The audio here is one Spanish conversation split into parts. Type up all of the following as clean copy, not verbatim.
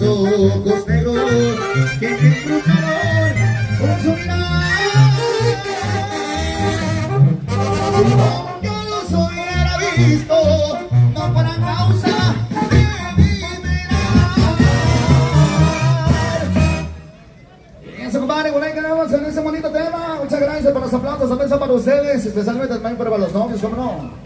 ojos negros que embrujaron con su mirada. Si yo los hubiera visto, no fuera causa de mi mirar. Y eso, compadre, por ahí quedamos en ese bonito tema. Muchas gracias por los aplausos, también son para ustedes, especialmente también para los novios, ¿cómo no?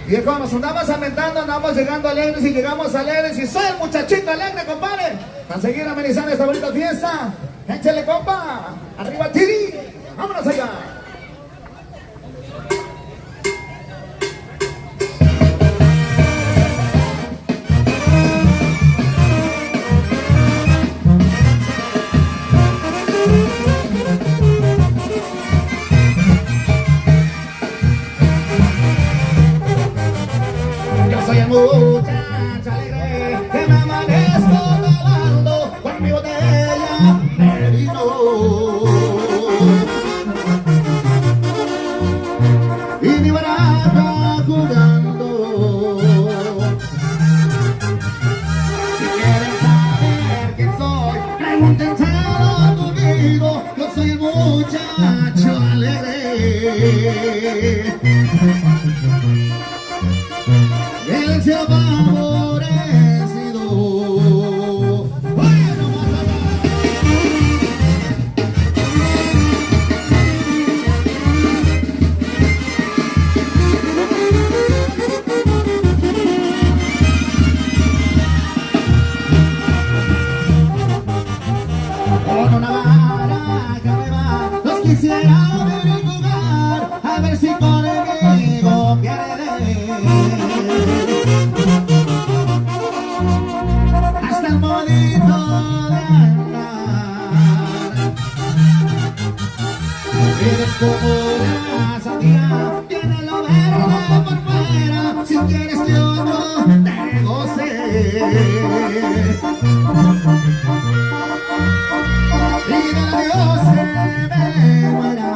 Y cuando nos andamos aventando, andamos llegando alegres y llegamos alegres. Y soy el muchachito alegre, compadre. Para seguir amenizando esta bonita fiesta. Échale, compa. Arriba, Tiri. Vámonos allá. Muchacha alegre, que me amanezco tomando con mi botella de vino. Y mi baraja jugando. Si quieren saber quién soy, pregúntenselo conmigo. Yo soy el muchacho alegre. El cielo favorecido. Oye, no más allá. Con una baraja me va, los quisiera ver y jugar, a ver si conmigo pierde. Hasta el monito de andar. Eres como una sandía, tiene lo verde por fuera. Si quieres que otro te goce. Y de Dios se me muera.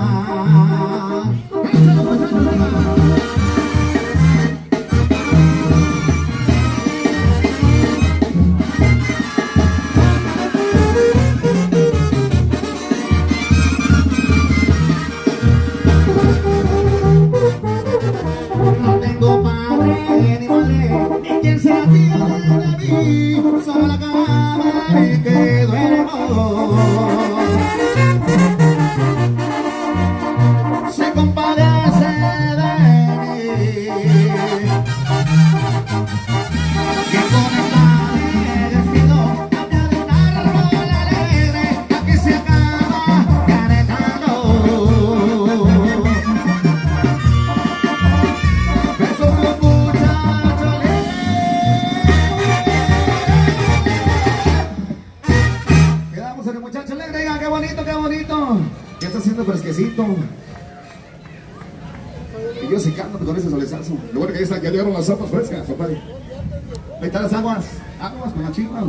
Solo la cama y que duermo. Se compadece de mí, que con esta destino cambia de un árbol alegre a que se acaba caretando. Beso un muchacho alegre. El muchacho alegre, diga, qué bonito, qué bonito. Ya está haciendo fresquecito. Y yo secando con ese solezazo. Lo bueno que ya llegaron las aguas frescas, compadre. Ahí están las aguas, aguas con la chiva.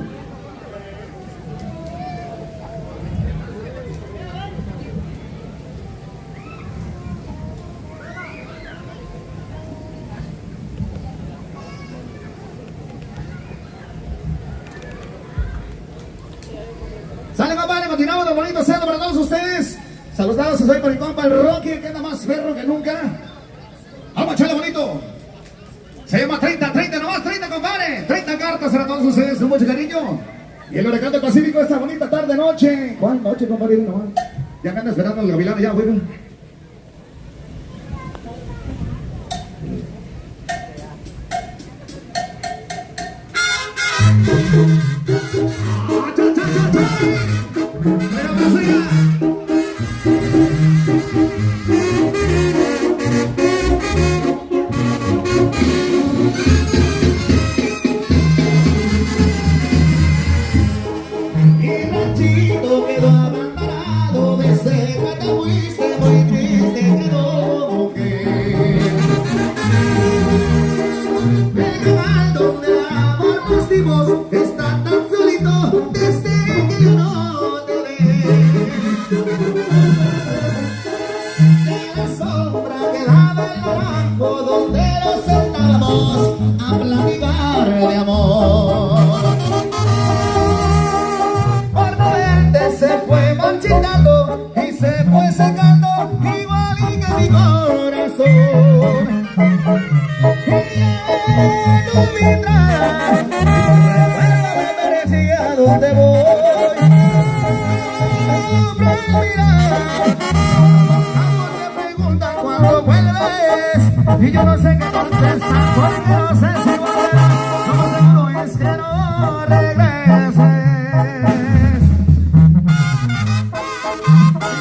Sale, compadre, continuamos de bonito celo para todos ustedes. Saludados, soy por mi compa el Rocky, que anda más perro que nunca. Vamos a echarle bonito. Se llama 30, nomás 30, compadre. 30 cartas para todos ustedes, con mucho cariño. Y el huracán del Pacífico esta bonita tarde, noche. ¿Cuál noche, compadre? Nomás. Ya me anda esperando el gavilán, ya, güey. Cha, cha, cha, cha. Pero más allá. Mi ranchito quedó abandonado desde que te fuiste, muy triste quedó, mujer. El lugar donde el amor nos dimos está tan solito desde que yo no te veo. De la sombra quedaba el barranco donde nos sentábamos a platicar de amor. Por no verte se fue marchitando y se fue secando igual que mi corazón. Tu mirada, recuérdame, merecía a dónde voy. Mira, ambos te preguntan cuándo vuelves y yo no sé qué contestar porque no sé si volverás. Lo más seguro es que no regreses.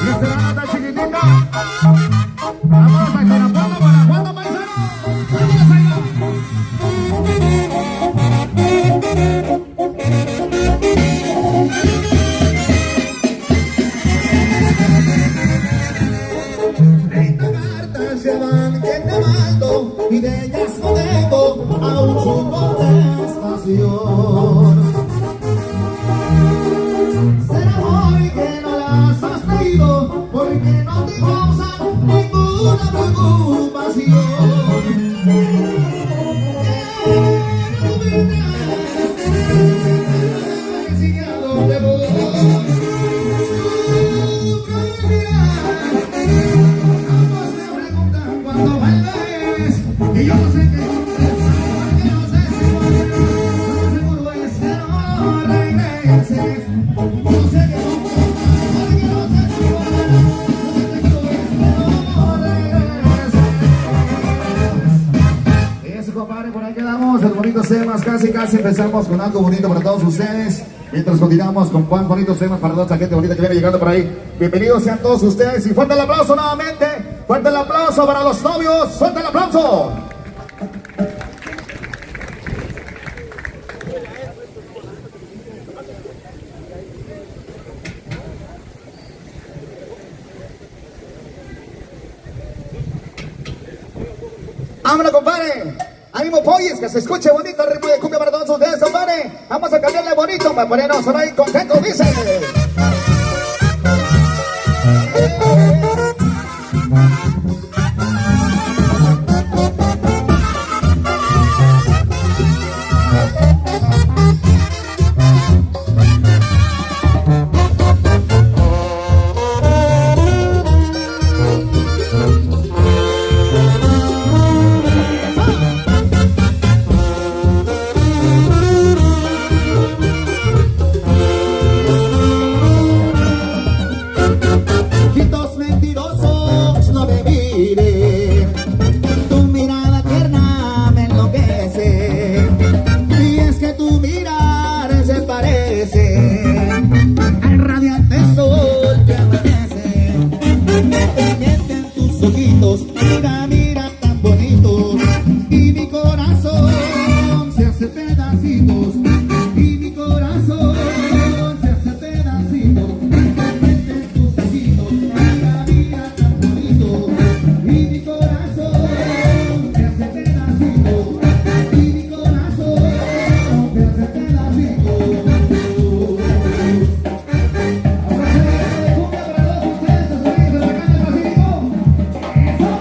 Y esta es la nota chiquitita. Vamos a Irapuato, Guanajuato, paisano. Vámonos allá. Se van que te mando y de ellas no tengo aún su contestación. Será hoy que no las has traído porque no te causan ninguna preocupación. Si a dónde voy. Y yo no sé qué contestar, porque no sé si volverás. Lo seguro es que no regreses. No sé qué contestar, porque no sé si volverás. Lo seguro es que no regreses. Y eso, compadre, por ahí quedamos. El bonito temas, casi empezamos con algo bonito para todos ustedes. Mientras continuamos con cuán bonitos temas para toda esta gente bonita que viene llegando por ahí. Bienvenidos sean todos ustedes y fuerte el aplauso nuevamente. Fuerte el aplauso para los novios. Fuerte el aplauso. ¡Vámonos, compadre! ¡Ánimo, polles! Que se escuche bonito el ritmo de cumbia para todos ustedes, compadre. Vamos a cambiarle bonito para ponernos ahí contentos, dice. Mira, mira, tan bonitos. Y mi corazón se hace pedacitos. Y mi corazón se hace pedacitos. Mete tus ojitos. Mira, mira, tan bonitos. Y mi corazón se hace pedacitos. Y mi corazón se hace pedacitos. Ahora se ve de cumbia para todos ustedes. Se sube de la calle Pacífico. Eso.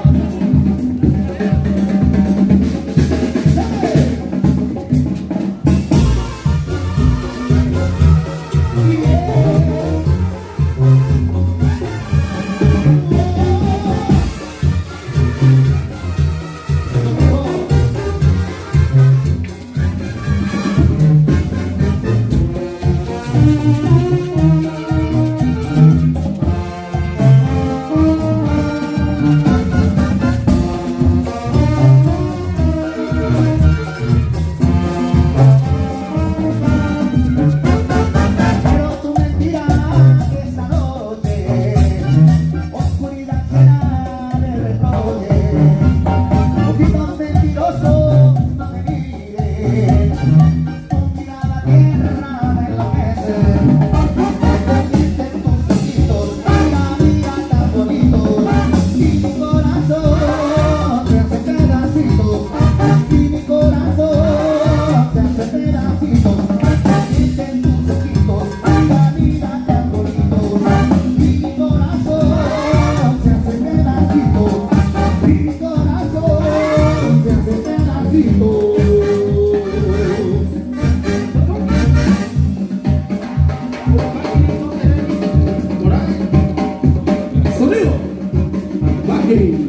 Rocky.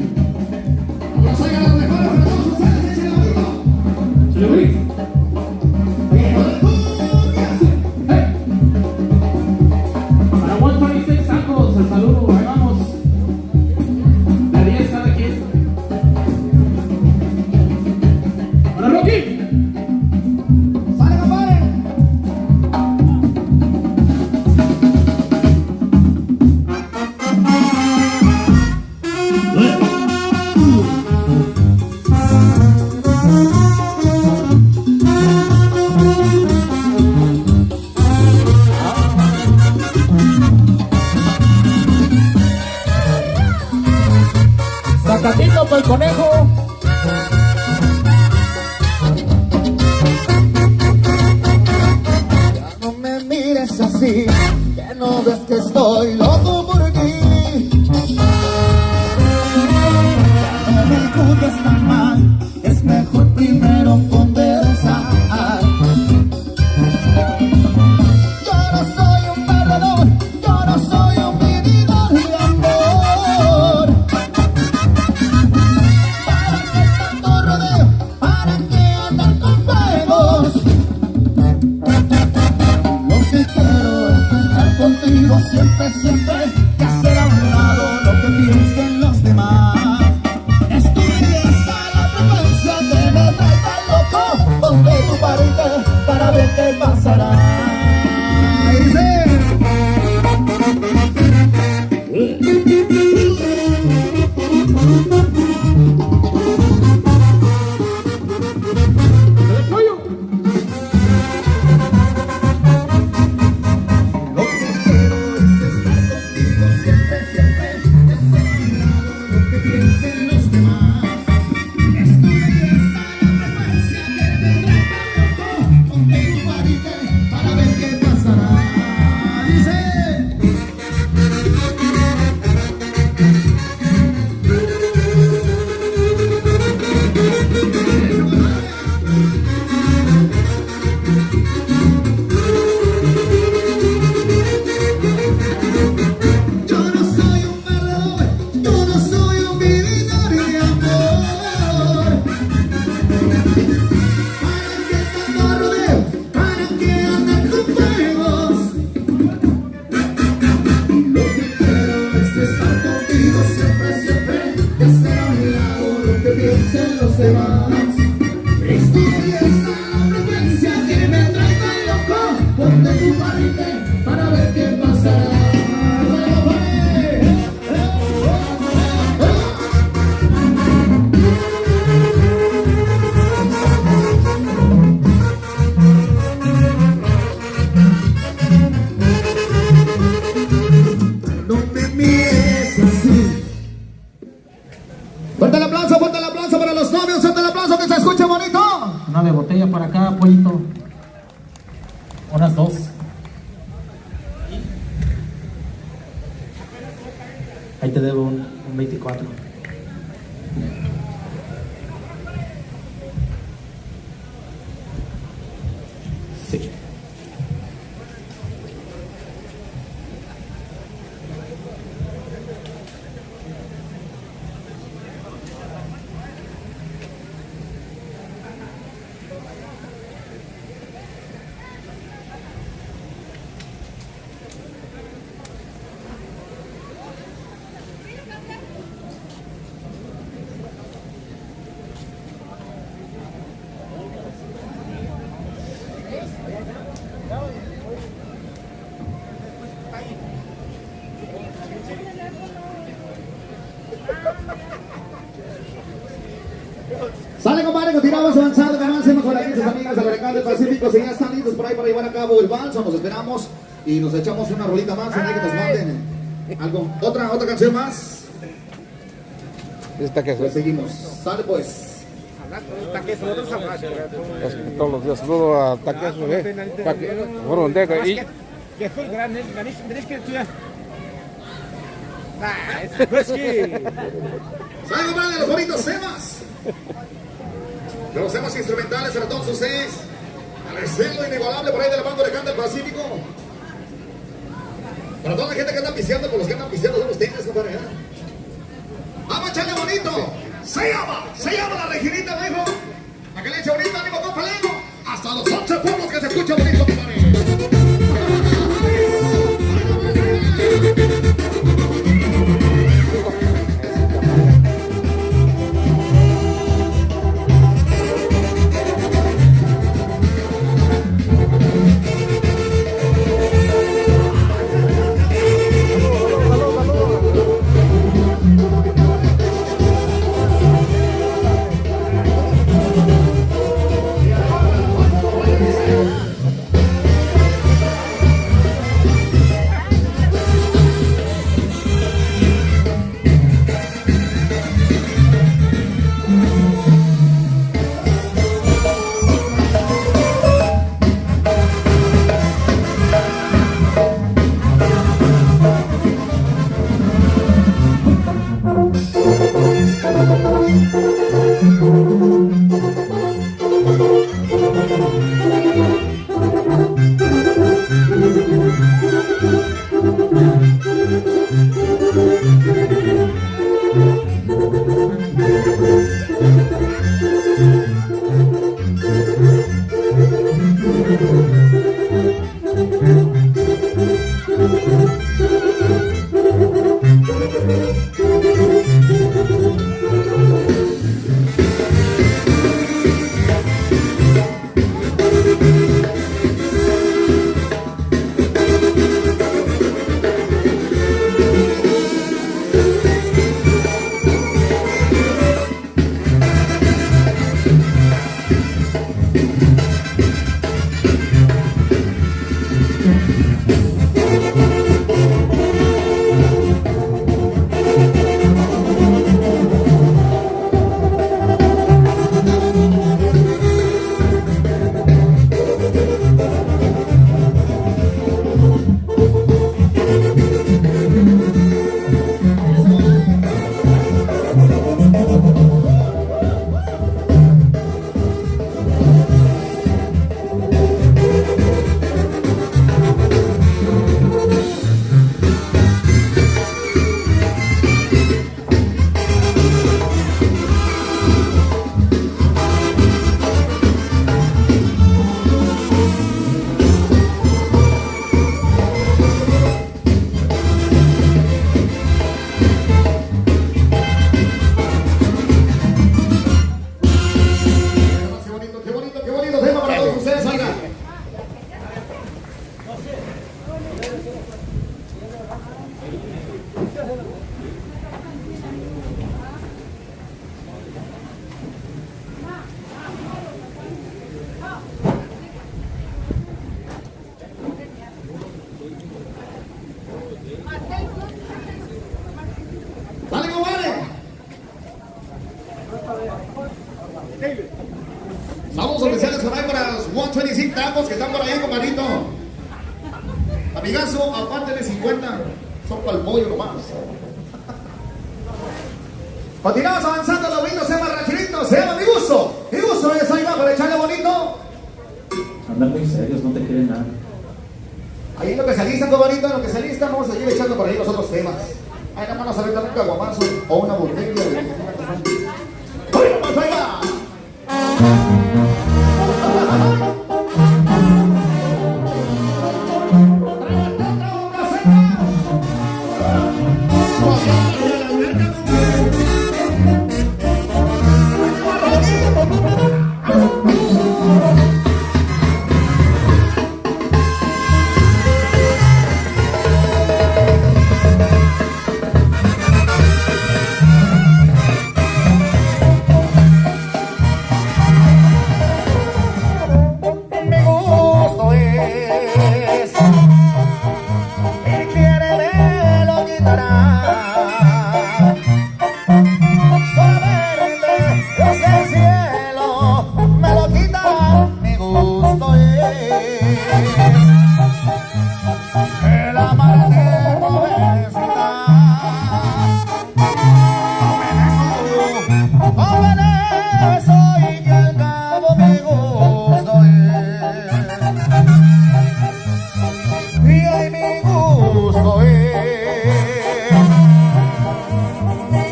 Vamos a llegar a los mejores para todos ustedes, échenle bonito. Chile Luis. Para 126 tacos, el saludo, ahí vamos. De 10 cada quien. Para Rocky. ¡Sale, compadre! Sacatito para el conejo. Ya no me mires así, que no ves que estoy loco por ti. Ya no me juzgues tan mal, es mejor primero conversar. Yo no soy un perdedor, yo no soy un vividor de amor. ¿Para qué tanto rodeo? ¿Para qué andar con juegos? Lo que quiero es estar contigo siempre, siempre, que hacer a un lado lo que piensen los demás. Es tu belleza la frecuencia que me trae tan loco. Ponte tu parita para ver qué pasará. Y dice... El pollo. Lo que quiero es estar contigo siempre, siempre, que hacer a un lado lo que piensen los demás. Es tu belleza la frecuencia que me trae tan loco. Ponte tu varita para ver qué pasará. Dice... Yo no soy un perdedor, yo no soy un vividor de amor. ¿Para qué tanto rodeo? ¿Para qué andar con juegos? Lo que quiero es estar contigo siempre, siempre, que hacer a mi lado lo que piensen los demás. Es tu belleza la frecuencia que me trae tan loco. Ponte tu parite para ver qué pasará. No me mires así. Fuerte el aplauso para los novios, fuerte el aplauso, que se escuche bonito. Una de botella para acá, pollito. Unas dos. Ahí te debo un 24. Sí. Sale, compadre, continuamos avanzando, que avancemos con las amigas del Huracán del Pacífico. Si ya están listos por ahí para llevar a cabo el balso, nos esperamos y nos echamos una rolita más, ahí que nos manden algo, otra canción más. Pues seguimos. Sale pues. Todos los días saludo a Taqueso, bueno, y Sale, compadre, los bonitos temas. Los temas instrumentales para todos ustedes. Al estilo inigualable por ahí de la banda Huracán del Pacífico. Para toda la gente que anda pisteando, por los que andan pisteando son ustedes, compadre. ¡Vamos, Se llama la Reginita, viejo. ¿A qué le eche ahorita, ánimo, compa, Lego? Hasta los 11 pueblos que se escucha bonito, compadre. Saludos especiales por ahí para los 125 tacos que están por ahí, compadrito. Amigazo, aparte de 50, son para el pollo nomás. Continuamos avanzando, los bonitos, se llama Rancherito, se llama Mi Gusto. Mi Gusto es ahí va para echarle bonito. Andan muy serios, no te quieren nada. Ahí en lo que se alistan, compadrito, en lo que se alistan, vamos a seguir echando por ahí los otros temas. Ahí nada más nos aventan un caguamazo o una botella de... ¡Oye, pues ahí va!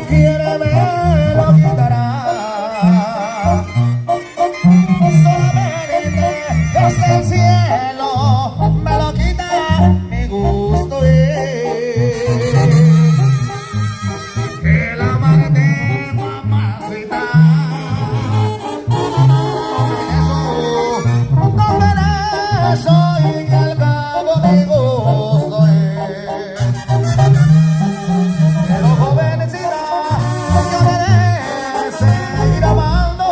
Quiere me lo quitará. chatarrita. Tomen eso y que al cabo de gusto es. Pero jovencita, yo debe seguir amando,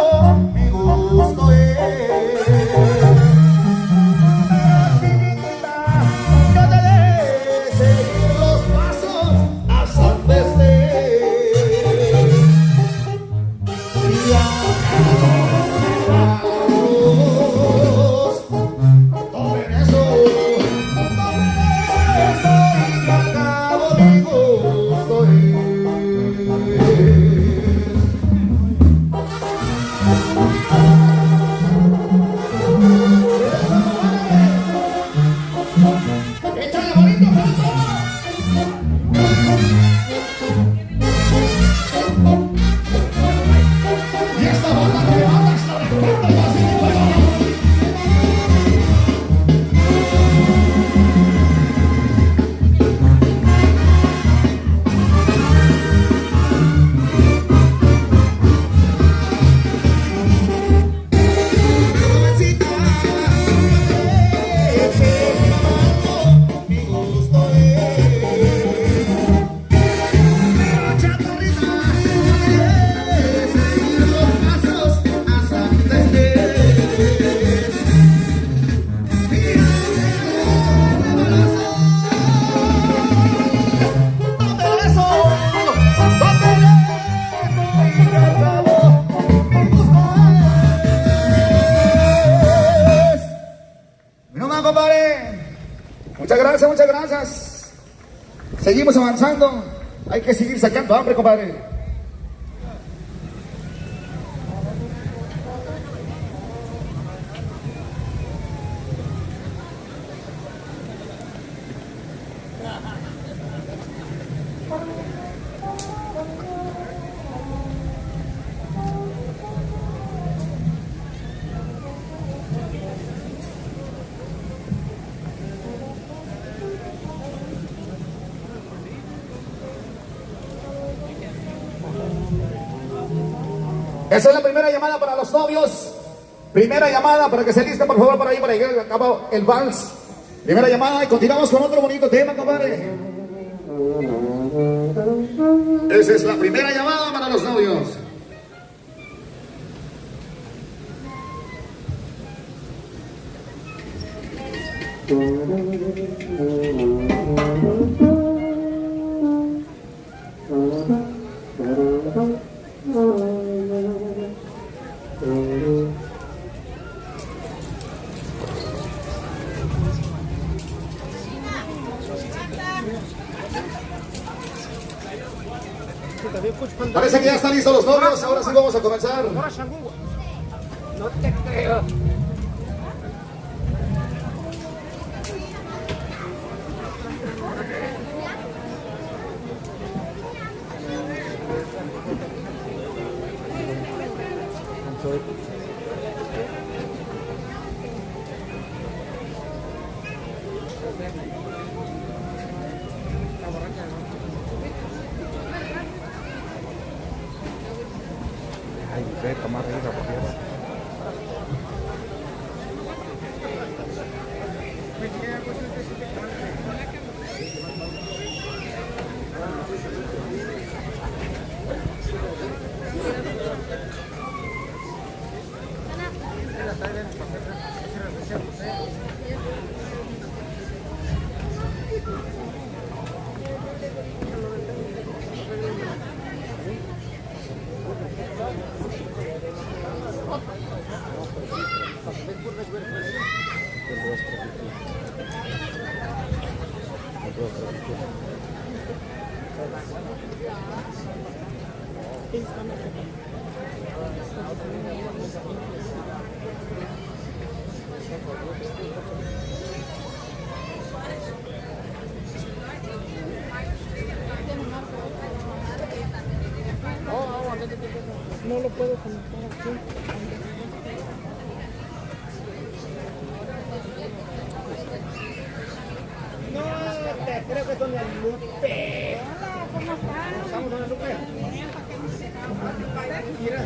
mi gusto es. Chiquitita, yo debe seguir los pasos hasta donde estés. Y amigos, tomen eso y que al cabo de gusto es. ¡Échale bonito, Fausto! Y esta banda que anda hasta de puerta y así de fuego. Jovencita, seguir amando, mi gusto es. Pero chatarrita, yo debe seguir los pasos hasta donde estés. Mira, tómelo eso, y que al cabo mi gusto es. No más, compadre. Muchas gracias, muchas gracias. Seguimos avanzando. Hay que seguir sacando hambre, compadre. Esa es la primera llamada para los novios. Primera llamada para que se listen, por favor, para ahí acaba el vals. Primera llamada y continuamos con otro bonito tema, compadre. Esa es la primera llamada para los novios. Parece que ya están listos los novios. Ahora sí vamos a comenzar. No te creo. Ay, ve, tomar rica por tierra. No lo puedo conectar aquí. No te creo que doña Lupe. Hola, ¿cómo estás? ¿Cómo estamos, doña Lupe? Bien, para que no se Mira,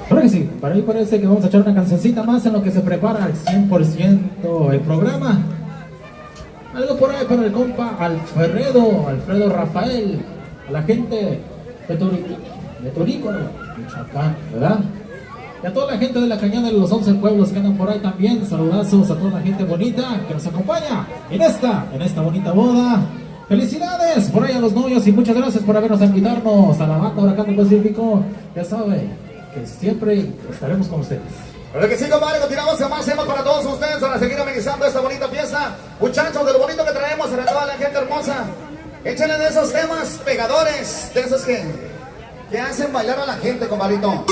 Claro que sí, para mí parece que vamos a echar una cancioncita más en lo que se prepara al 100% el programa. Algo por ahí para el compa Alfredo Rafael, a la gente de Torícono, Michoacán, ¿verdad? Y a toda la gente de la Cañada de los 11 pueblos que andan por ahí también, saludazos a toda la gente bonita que nos acompaña en esta bonita boda. Felicidades por ahí a los novios y muchas gracias por habernos invitarnos a la banda Huracán del Pacífico. Ya saben que siempre estaremos con ustedes. Pero que sí, compadre, continuamos con más temas para todos ustedes para seguir amenizando esta bonita fiesta. Muchachos, de lo bonito que traemos a toda la gente hermosa. Échenle de esos temas pegadores, de esos que hacen bailar a la gente, compadrito.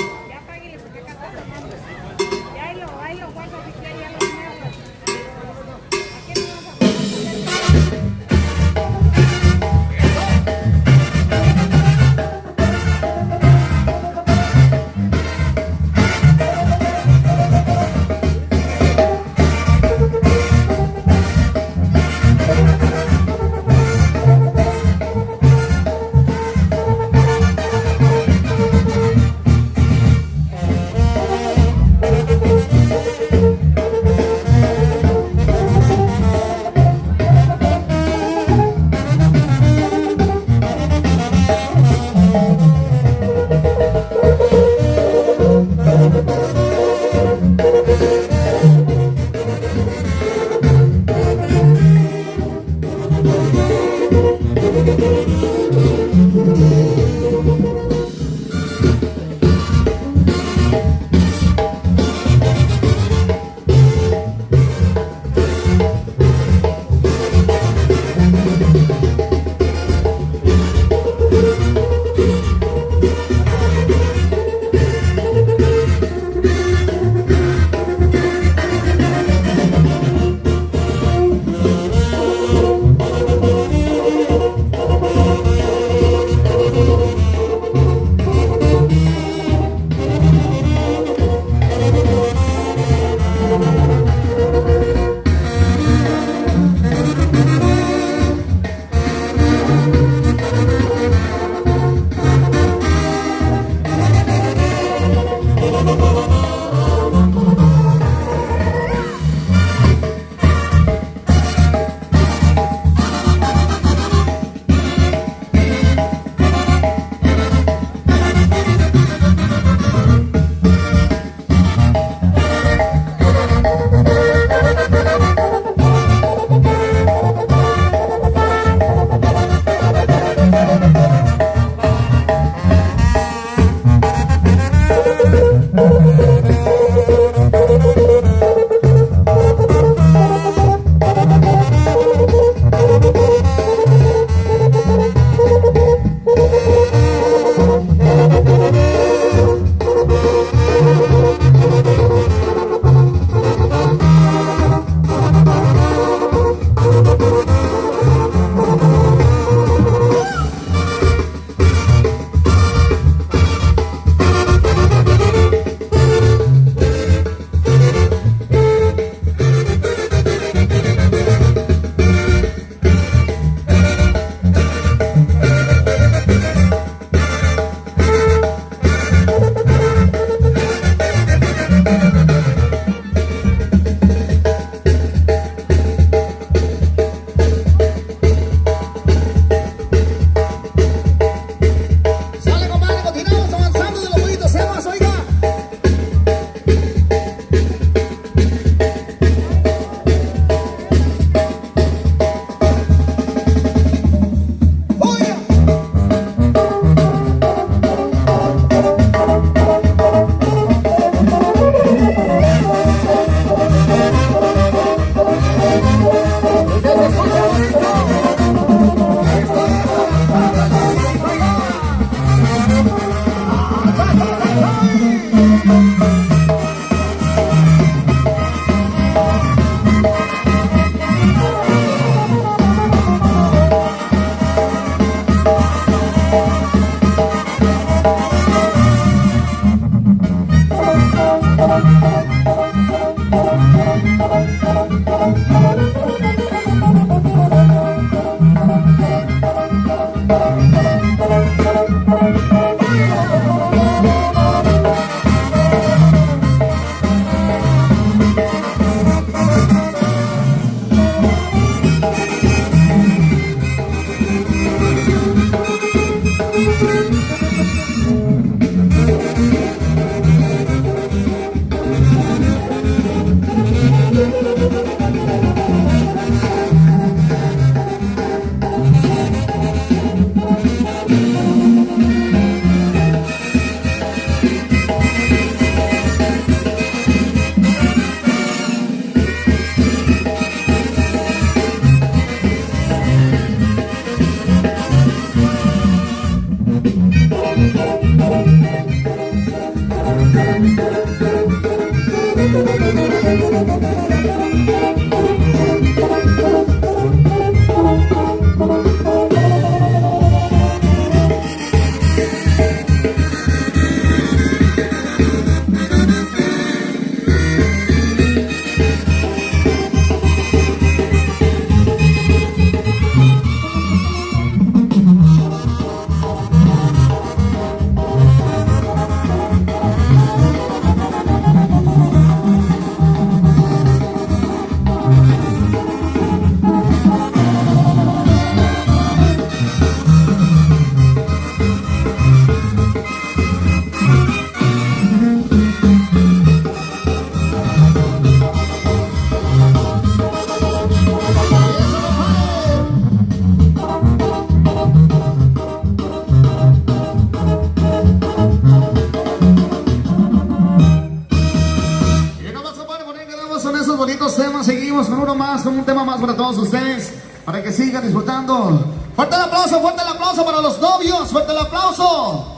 un tema más para todos ustedes, para que sigan disfrutando. Fuerte el aplauso para los novios, fuerte el aplauso.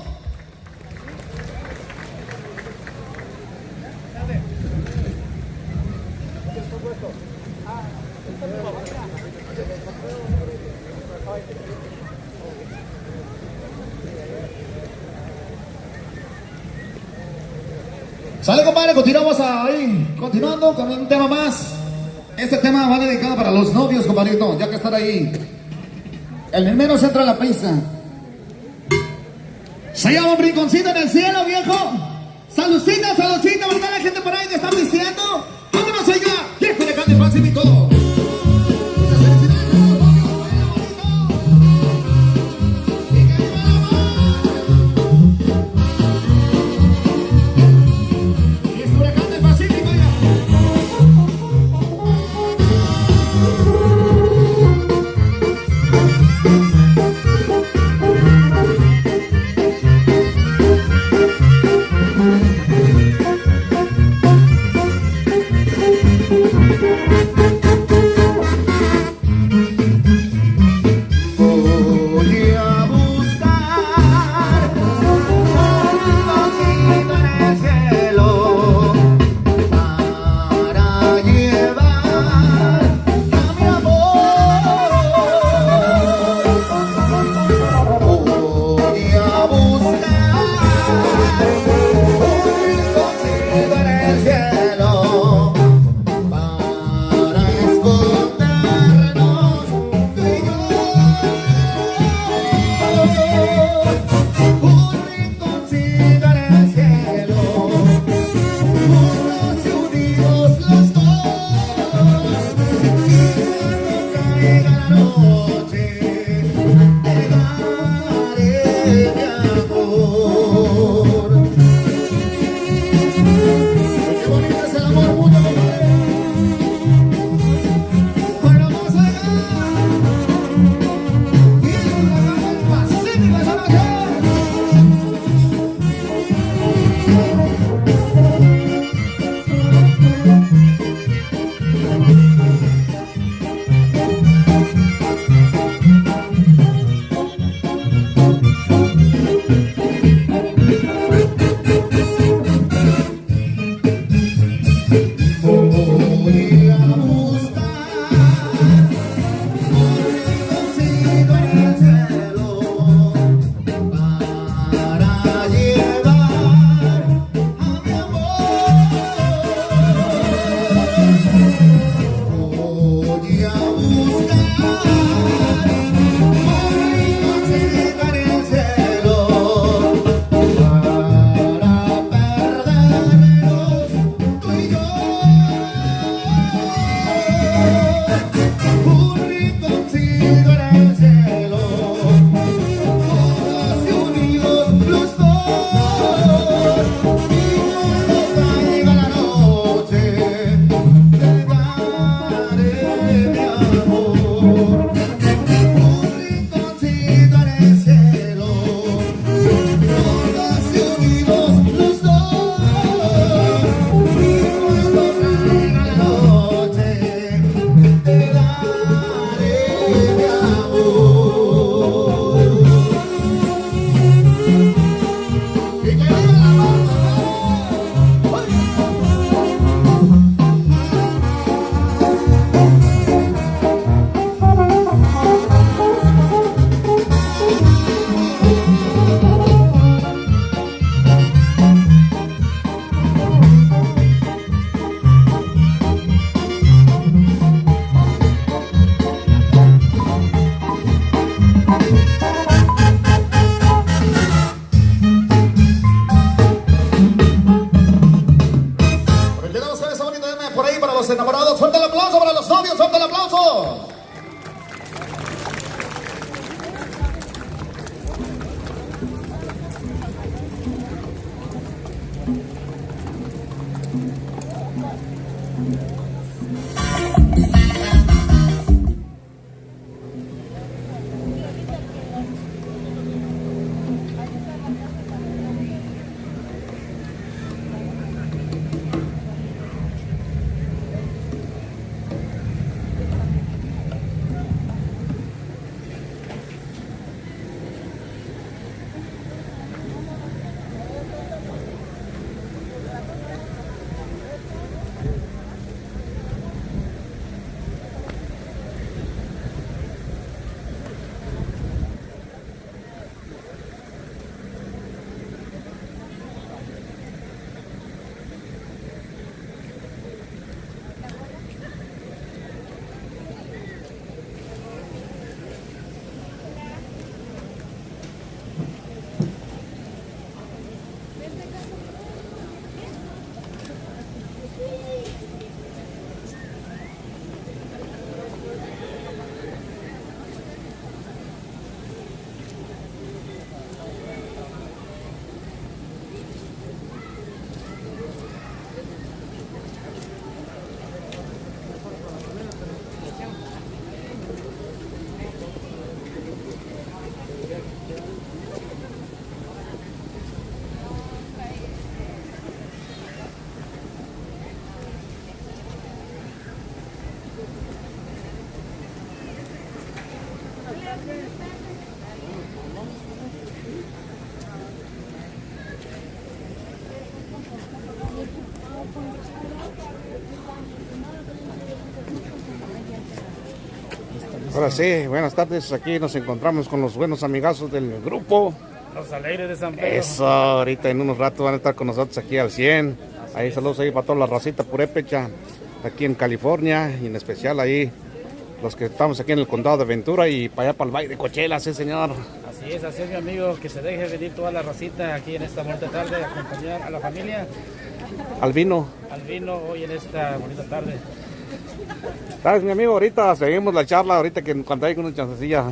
Sale, compadre, continuamos ahí, continuando con un tema más. Este tema va dedicado para los novios, compadrito, ya que están ahí en el mero centro de la pista. Se llama un rinconcito en el cielo, viejo. Saludcita, saludcita, ¿verdad? La gente por ahí que está diciendo. Vámonos allá, viejo de Cante Pacífico. Muchas felicidades a los novios, bonito. Y que viva la paz. Y es Huracán del Pacífico ya. Ahora sí, buenas tardes. Aquí nos encontramos con los buenos amigazos del grupo. Los Alegres de San Pedro. Eso, ahorita en unos ratos van a estar con nosotros aquí al 100. Ahí saludos ahí para toda la racita purépecha aquí en California y en especial ahí los que estamos aquí en el condado de Ventura y para allá para el Valle de Coachella, sí señor. Así es mi amigo, que se deje venir toda la racita aquí en esta bonita tarde a acompañar a la familia Al vino. al vino hoy en esta bonita tarde. ¿Sabes, mi amigo? Ahorita seguimos la charla, ahorita que cuando hay una chancecilla.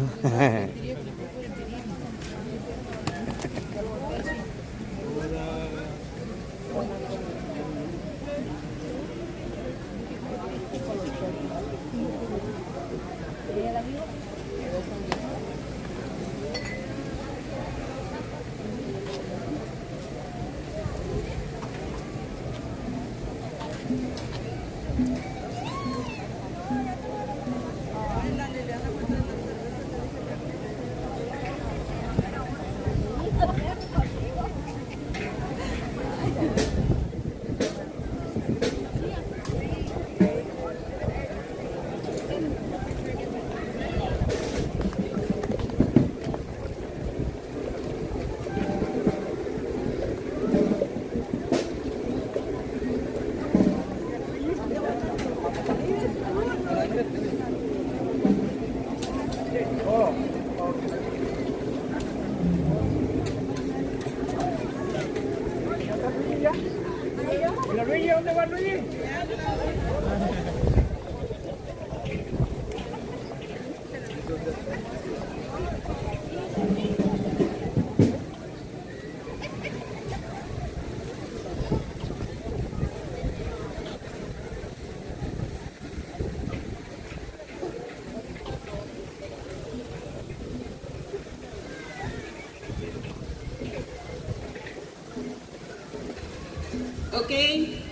Ok,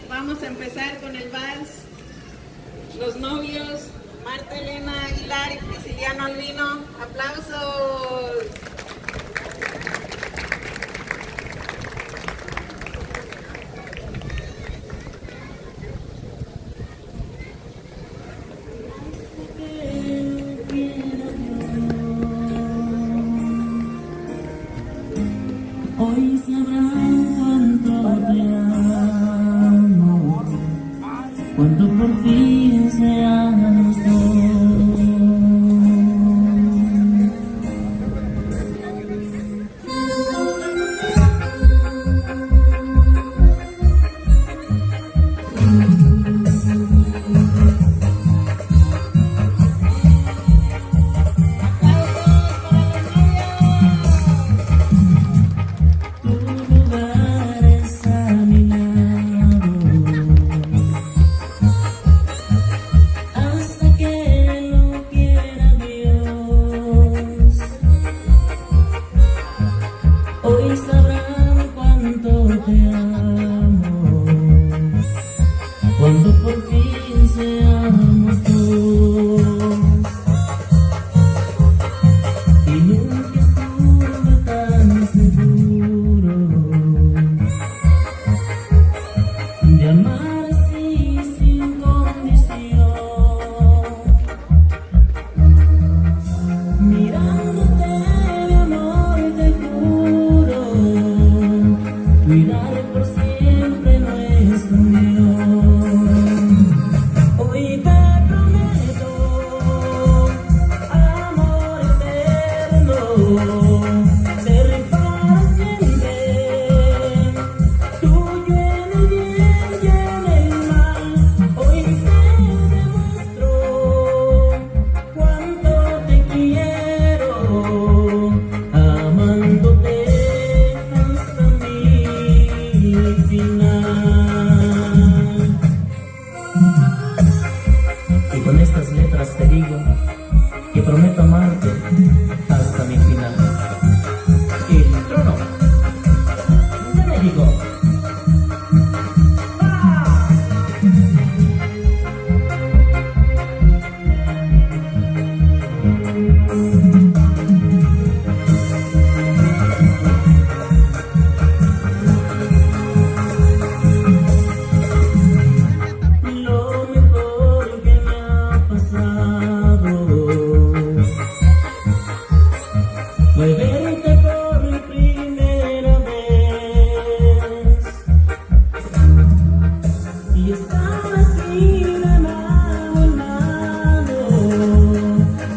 vamos a empezar con el vals. Los novios, Marta Elena Aguilar y Prisciliano Albino. ¡Aplausos! Hoy sabrán cuánto te amo, cuando por fin seamos dos. Tu lugar es a mi lado, hasta que lo quiera Dios. Hoy sabrán cuánto te amo, cuando por fin seamos dos. Y nunca estuve tan seguro de amar así sin condición. Mirándote, mi amor, te juro verte por primera vez y estaba así de mano en mano,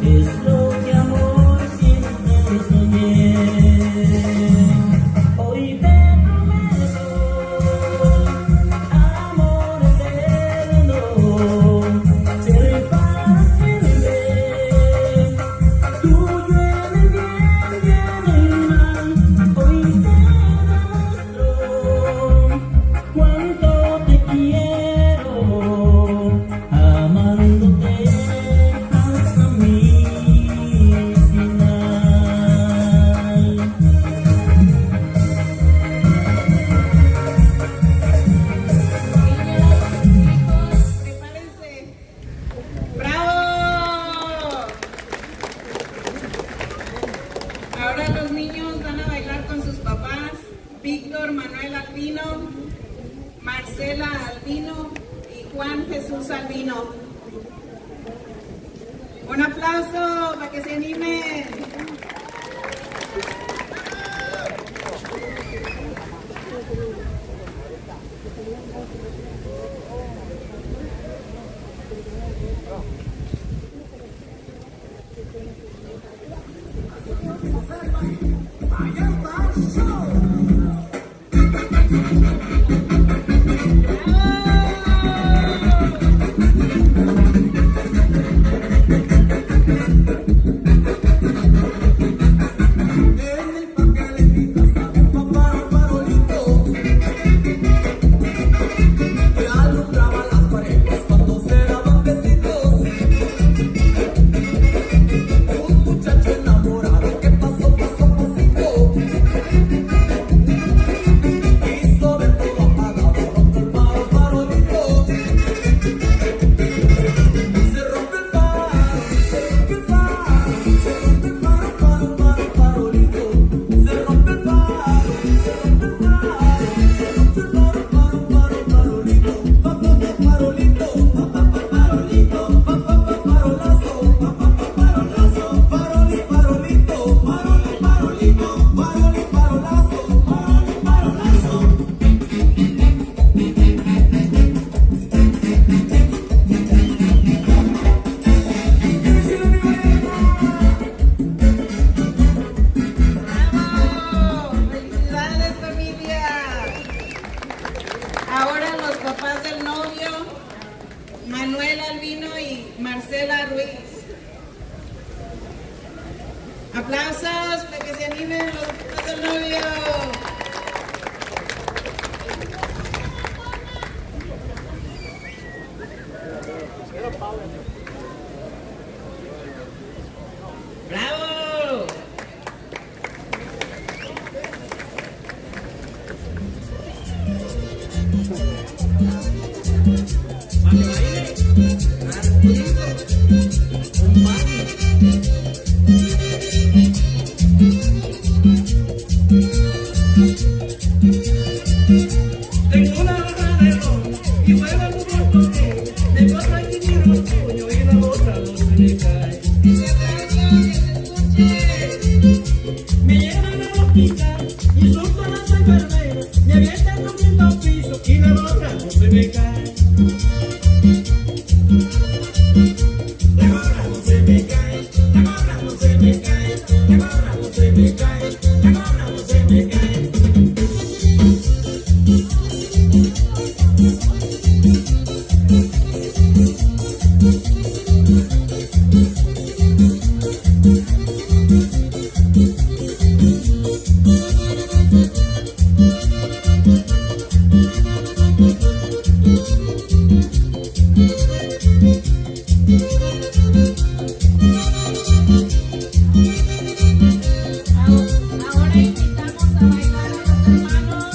es lo que amor siempre soñé. Hoy te prometo amor eterno, ser para siempre, tuyo en el bien y en el mal. Hoy te demuestro cuánto te quiero, amándote hasta mi final. Prepárense. ¡Bravo! Ahora los niños van a bailar con sus papás. Víctor Manuel Albino, Marcela Albino y Juan Jesús Albino. Un aplauso para que se animen. Manuel Albino y Marcela Ruiz. Aplausos para que se animen los papás del novio. ¡Bravo! Tengo una barra de ron y juega con un toque, de otra y tiene un puño y la otra no se me cae. Me llevan al hospital y suelto a las enfermeras, me avientan un quinto piso y la otra no se me cae. La gorra no se me cae, la gorra no se me cae, la gorra no se me cae, la gorra no se me cae. Ahora invitamos a bailar a los hermanos.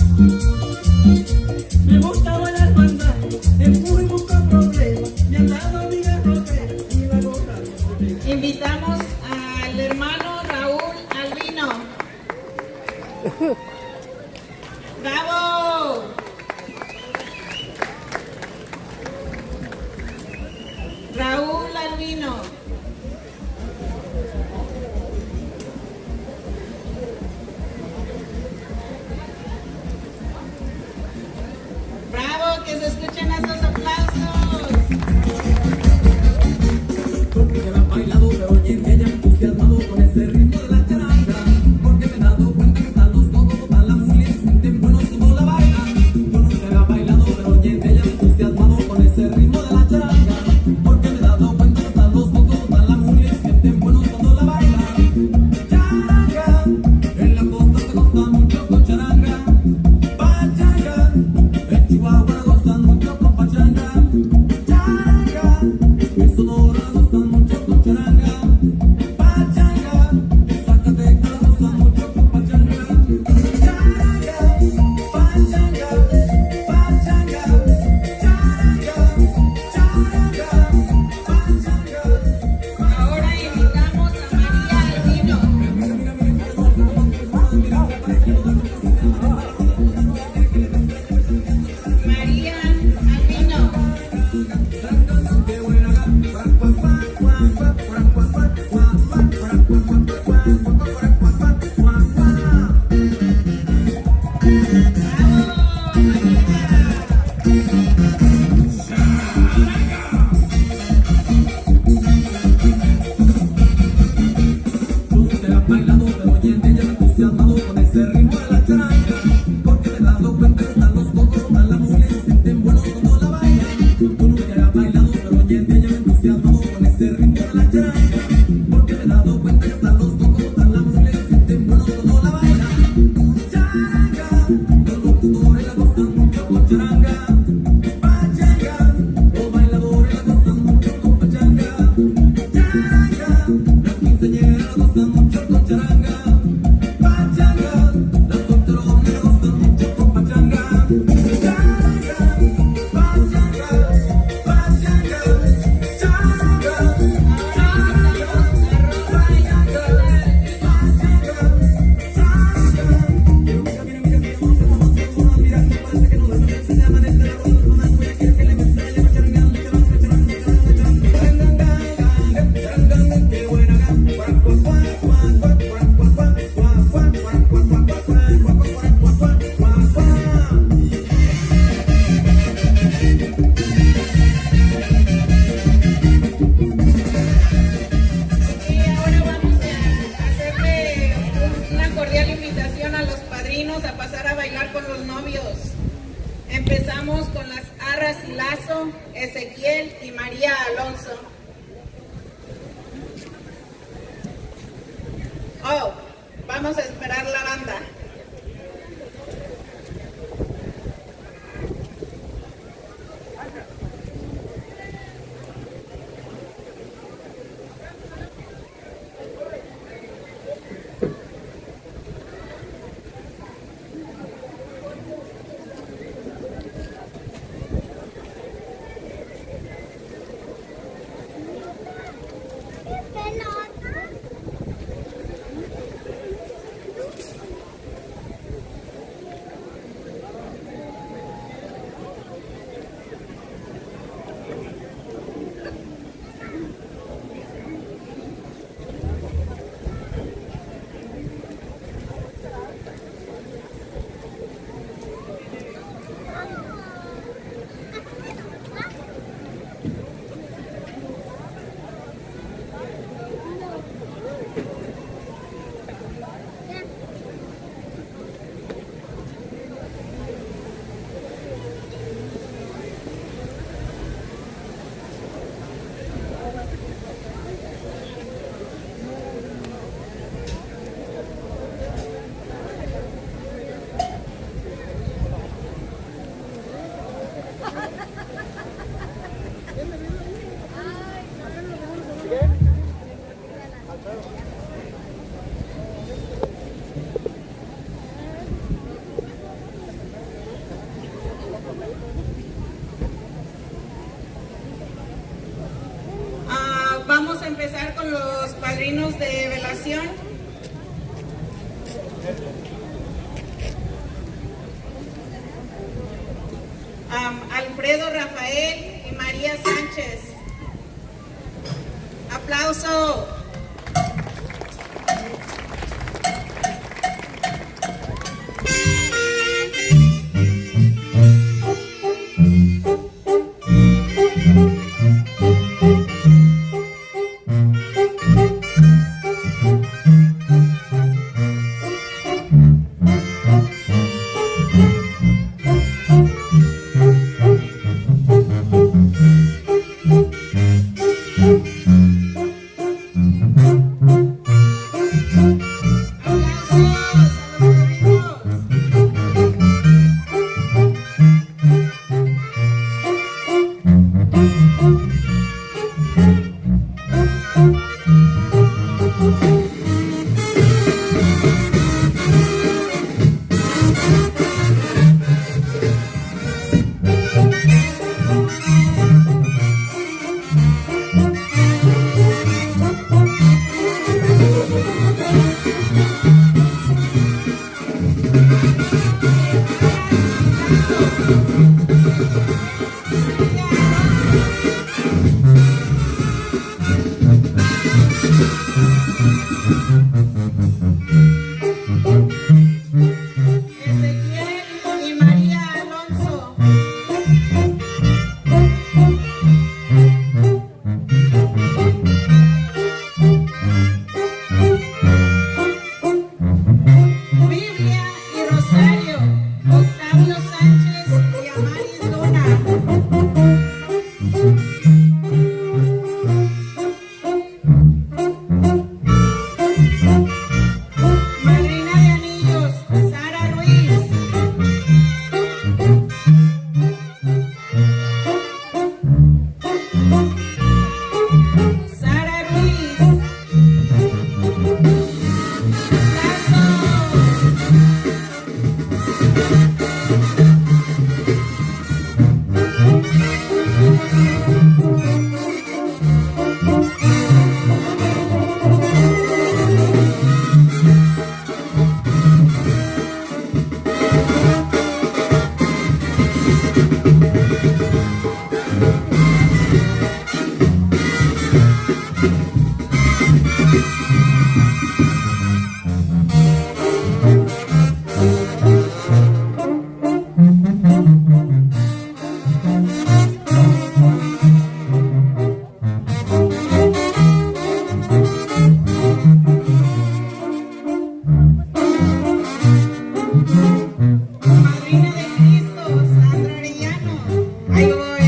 Me gusta bailar fandango, empujo y busco problemas, me han dado amigas roqueras y la gorra no se me cae. Invitamos al hermano Raúl Albino. ¡Bravo! Raúl Albino. Ezequiel y María Alonso. Oh, vamos a esperar la banda. Vamos a empezar con los padrinos de velación. Alfredo Rafael y María Sánchez. ¡Aplauso! Ezequiel y María Alonso. Biblia y Rosario, Octavio Sánchez y Amaris Luna. Madrina de anillos, Sara Ruiz. Sara Ruiz. Madrina de Cristo, Sandra Arellano. Ahí voy.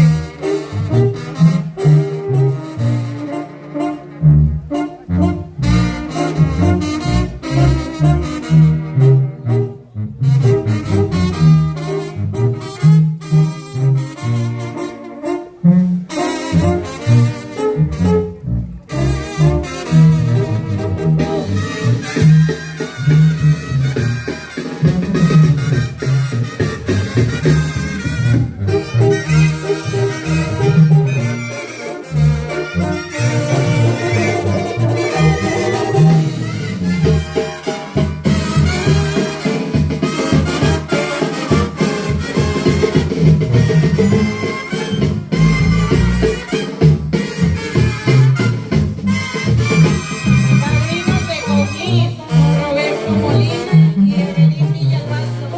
Padrinos de Coquín, Roberto Molina y Evelyn Villalbazo.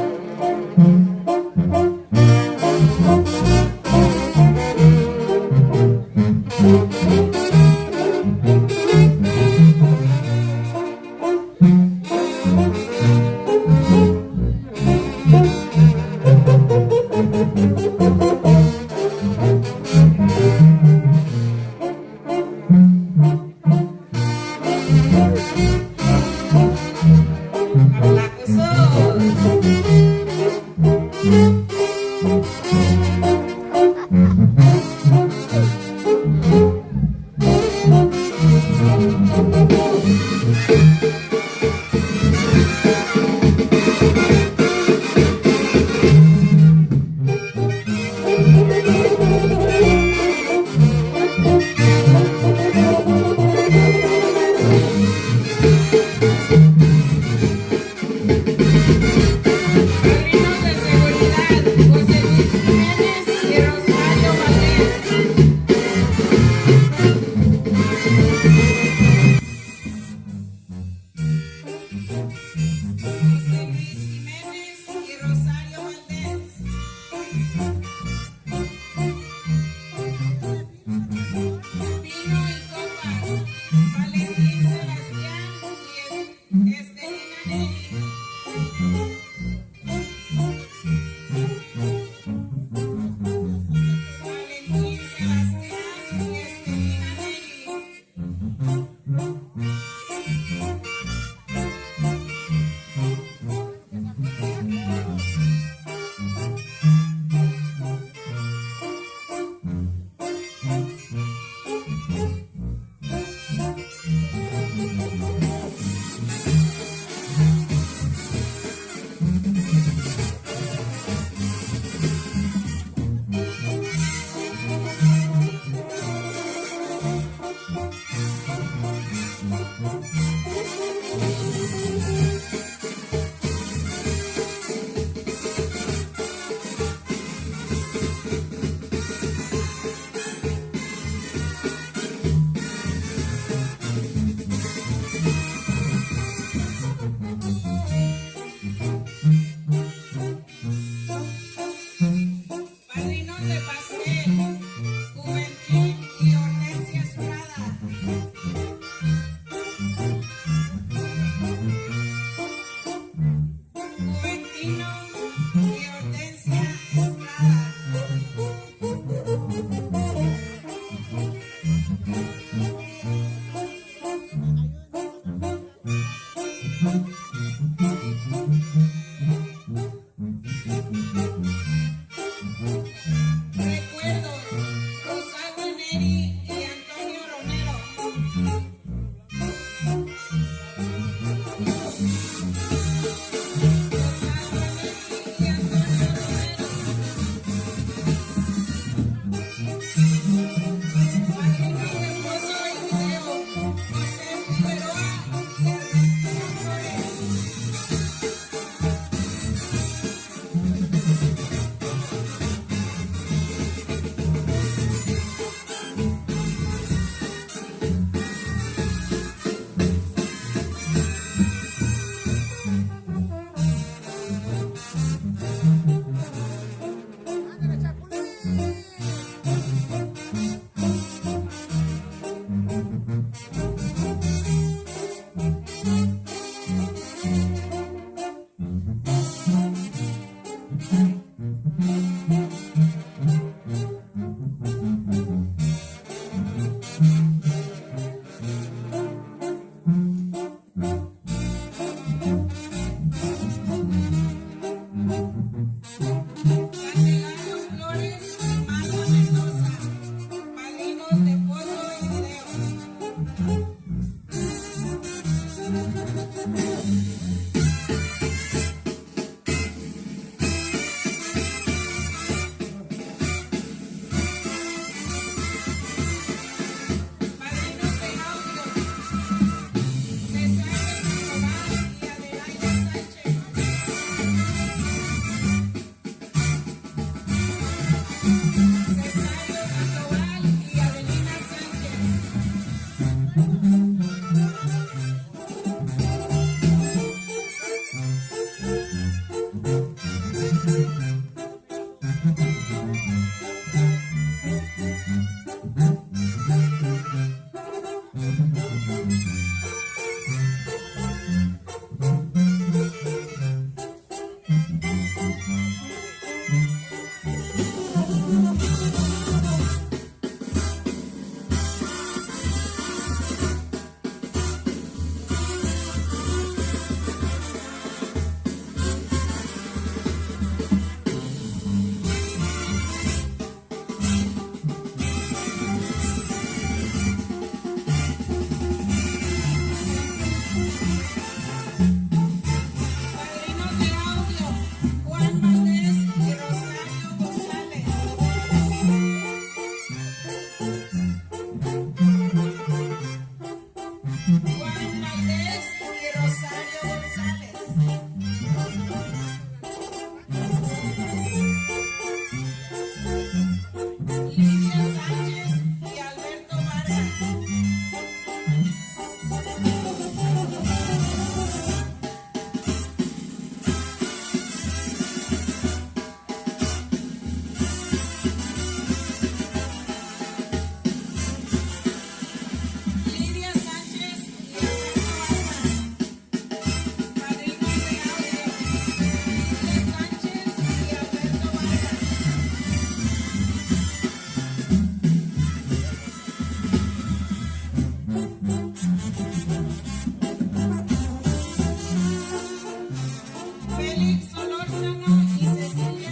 Félix Solórzano y Cecilia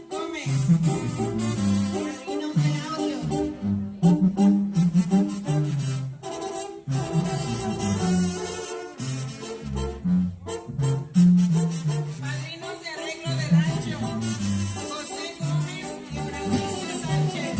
Gómez. Padrinos de audio. Padrinos de arreglo de rancho. José Gómez y Francisco Sánchez.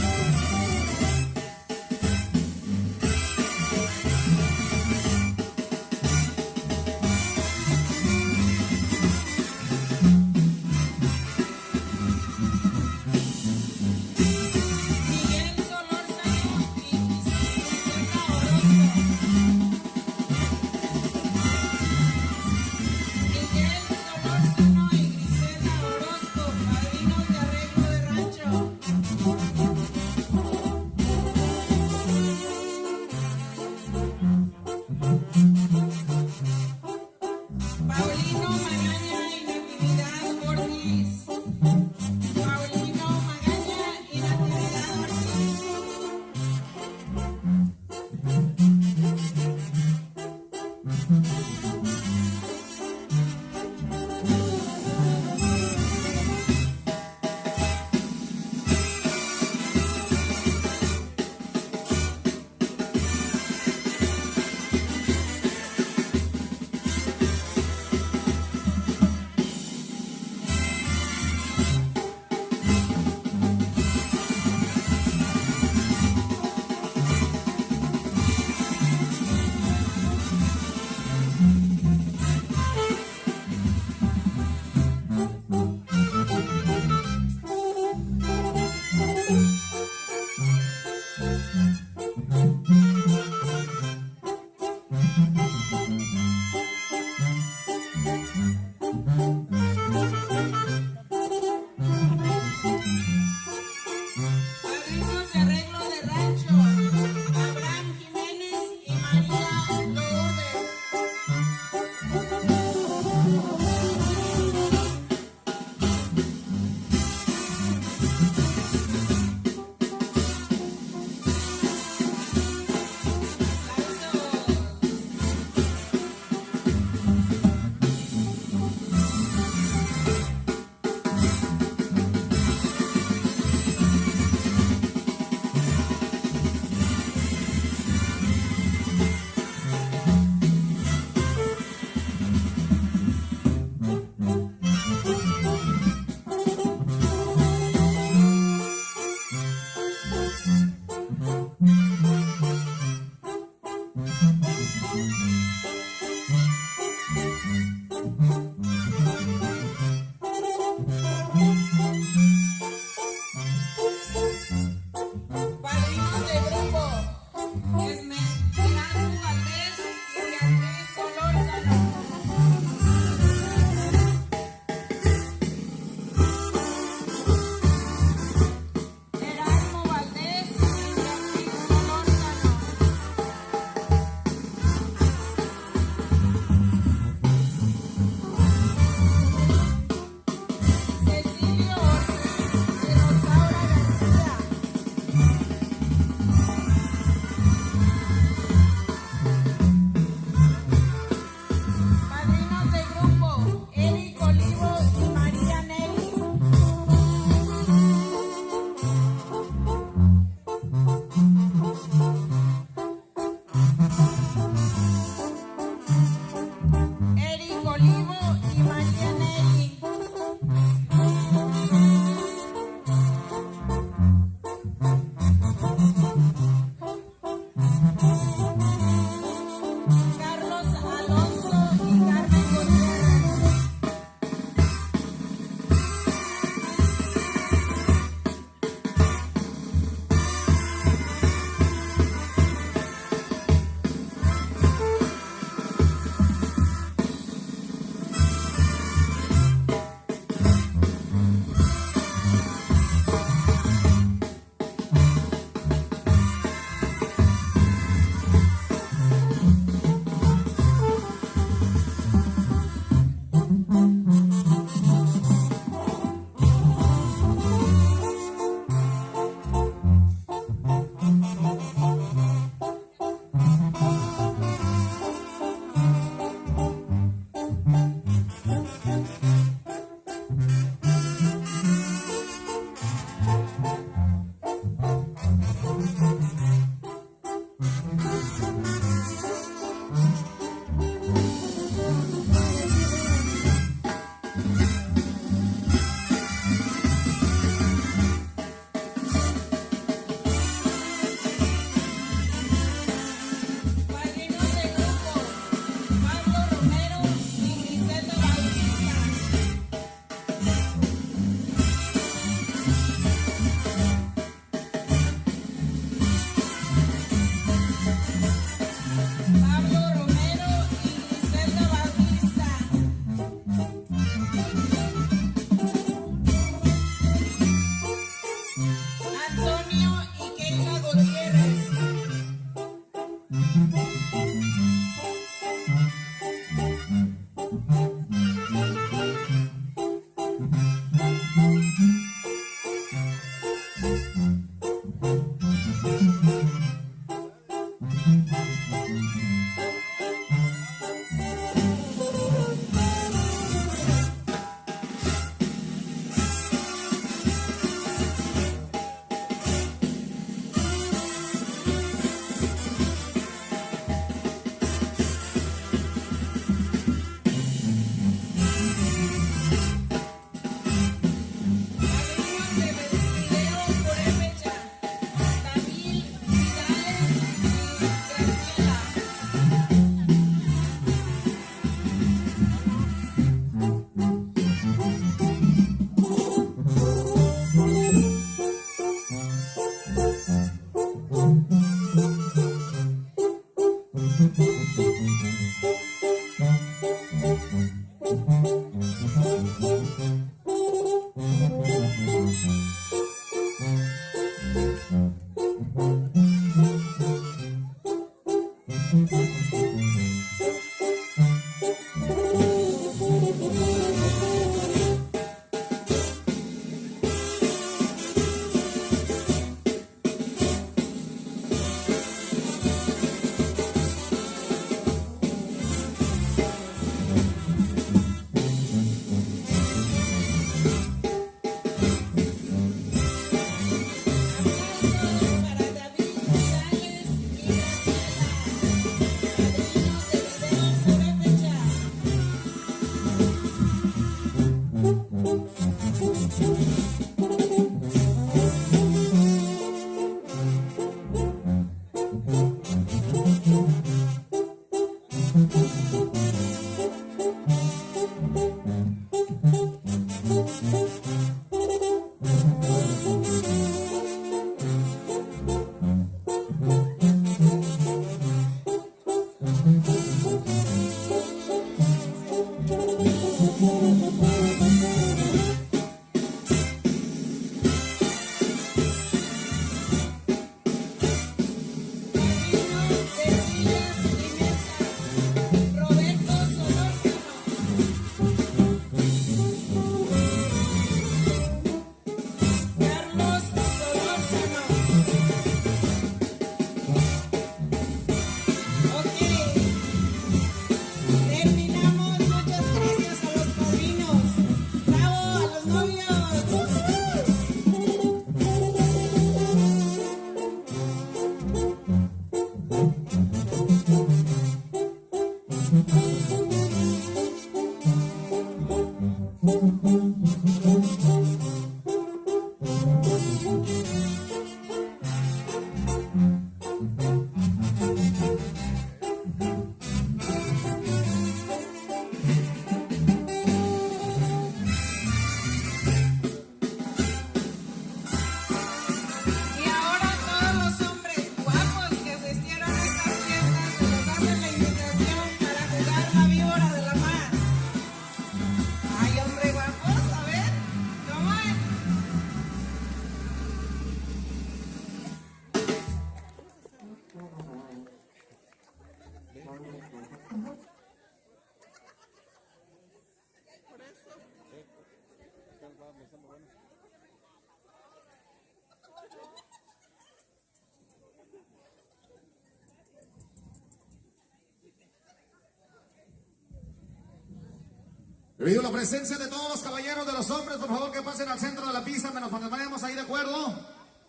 Debido a la presencia de todos los caballeros de los hombres, por favor que pasen al centro de la pista, menos cuando vayamos ahí de acuerdo.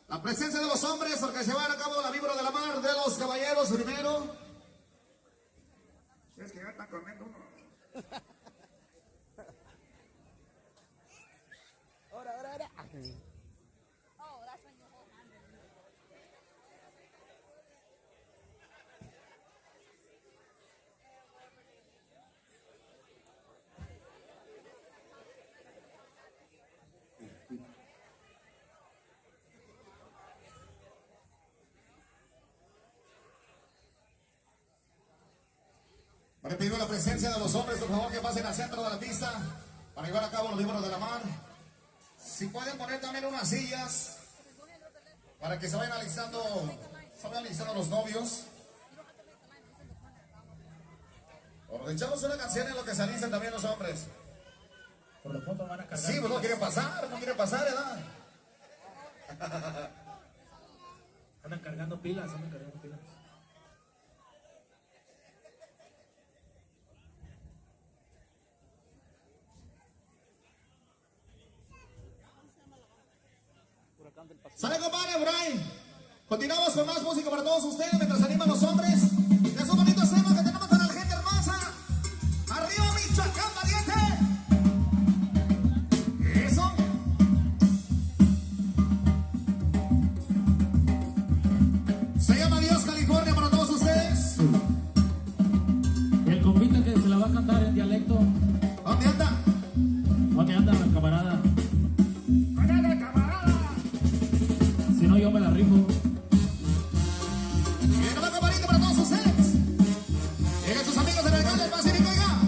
La presencia de los hombres, porque se va a cabo la víbora de la mar de los caballeros primero. Es que ya está comiendo uno. Le pido la presencia de los hombres, por favor, que pasen al centro de la pista para llevar a cabo los víboras de la mar. Si pueden poner también unas sillas para que se vayan alistando los novios. O echamos una canción en lo que se alistan también los hombres. Por lo pronto van a cargar. Sí, pues no quieren pasar, ¿verdad? Andan cargando pilas. Sale, compadre, por ahí. Continuamos con más música para todos ustedes mientras animan los hombres. De esos bonitos temas que tenemos para la gente hermosa. ¡Arriba, Michoacán, valiente! Eso. Se llama Dios, California, para todos ustedes. El compita que se la va a cantar en dialecto. ¿Dónde anda? ¿Dónde anda, camarada? Si no, yo me la rifo. Miren la camarita para todos ustedes. Lleguen sus amigos del alcalde del Pacífico, oiga.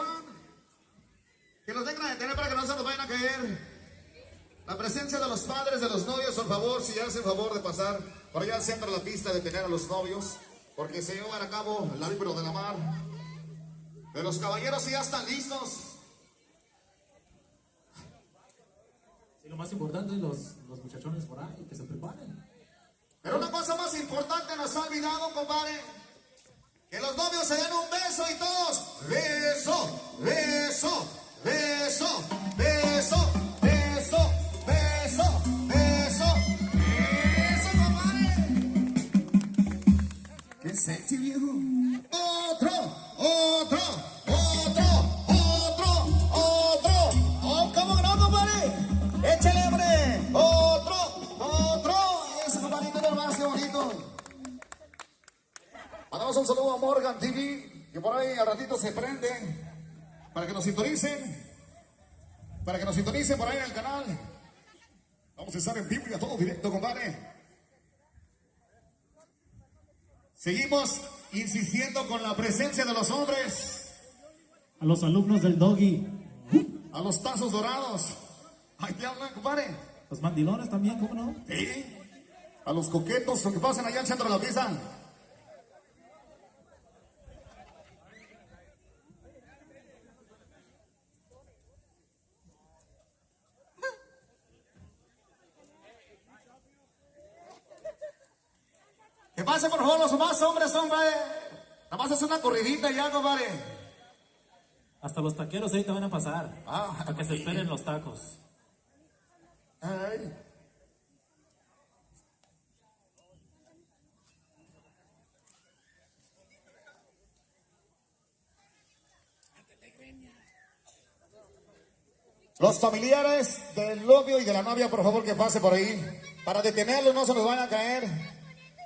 afán, que los dejen detener para que no se nos vayan a caer. La presencia de los padres de los novios, por favor, si hacen favor de pasar por allá al centro de la pista, de detener a los novios, porque se llevan a cabo el árbitro de la mar. De los caballeros si ya están listos. Sí, lo más importante es los muchachones por ahí, que se preparen. Pero una cosa más importante nos ha olvidado, compadre. Que los novios se den un beso y todos. Beso, beso, beso, beso, beso, beso, beso. Eso, compadre. Qué sexy, viejo. Otro, otro, otro, otro, otro. Oh, ¿cómo que no, compadre? Échale, hombre. Otro, otro. Eso, compadrito, nomás, qué bonito. Mandamos un saludo a Morgan TV, que por ahí al ratito se prende, para que nos sintonicen, por ahí en el canal. Vamos a estar en vivo y a todo directo, compadre. Seguimos insistiendo con la presencia de los hombres. A los alumnos del Doggy. A los tazos dorados. Ahí te hablan, compadre. Los mandilones también, ¿cómo no? Sí. A los coquetos, los que pasen allá al centro de la pista. Que pase por favor los más hombres, hombre. Nada más es una corridita ya, compadre. Hasta los taqueros ahí te van a pasar. Para que se esperen los tacos. Ay. Los familiares del novio y de la novia, por favor, que pase por ahí. Para detenerlos, no se nos vayan a caer.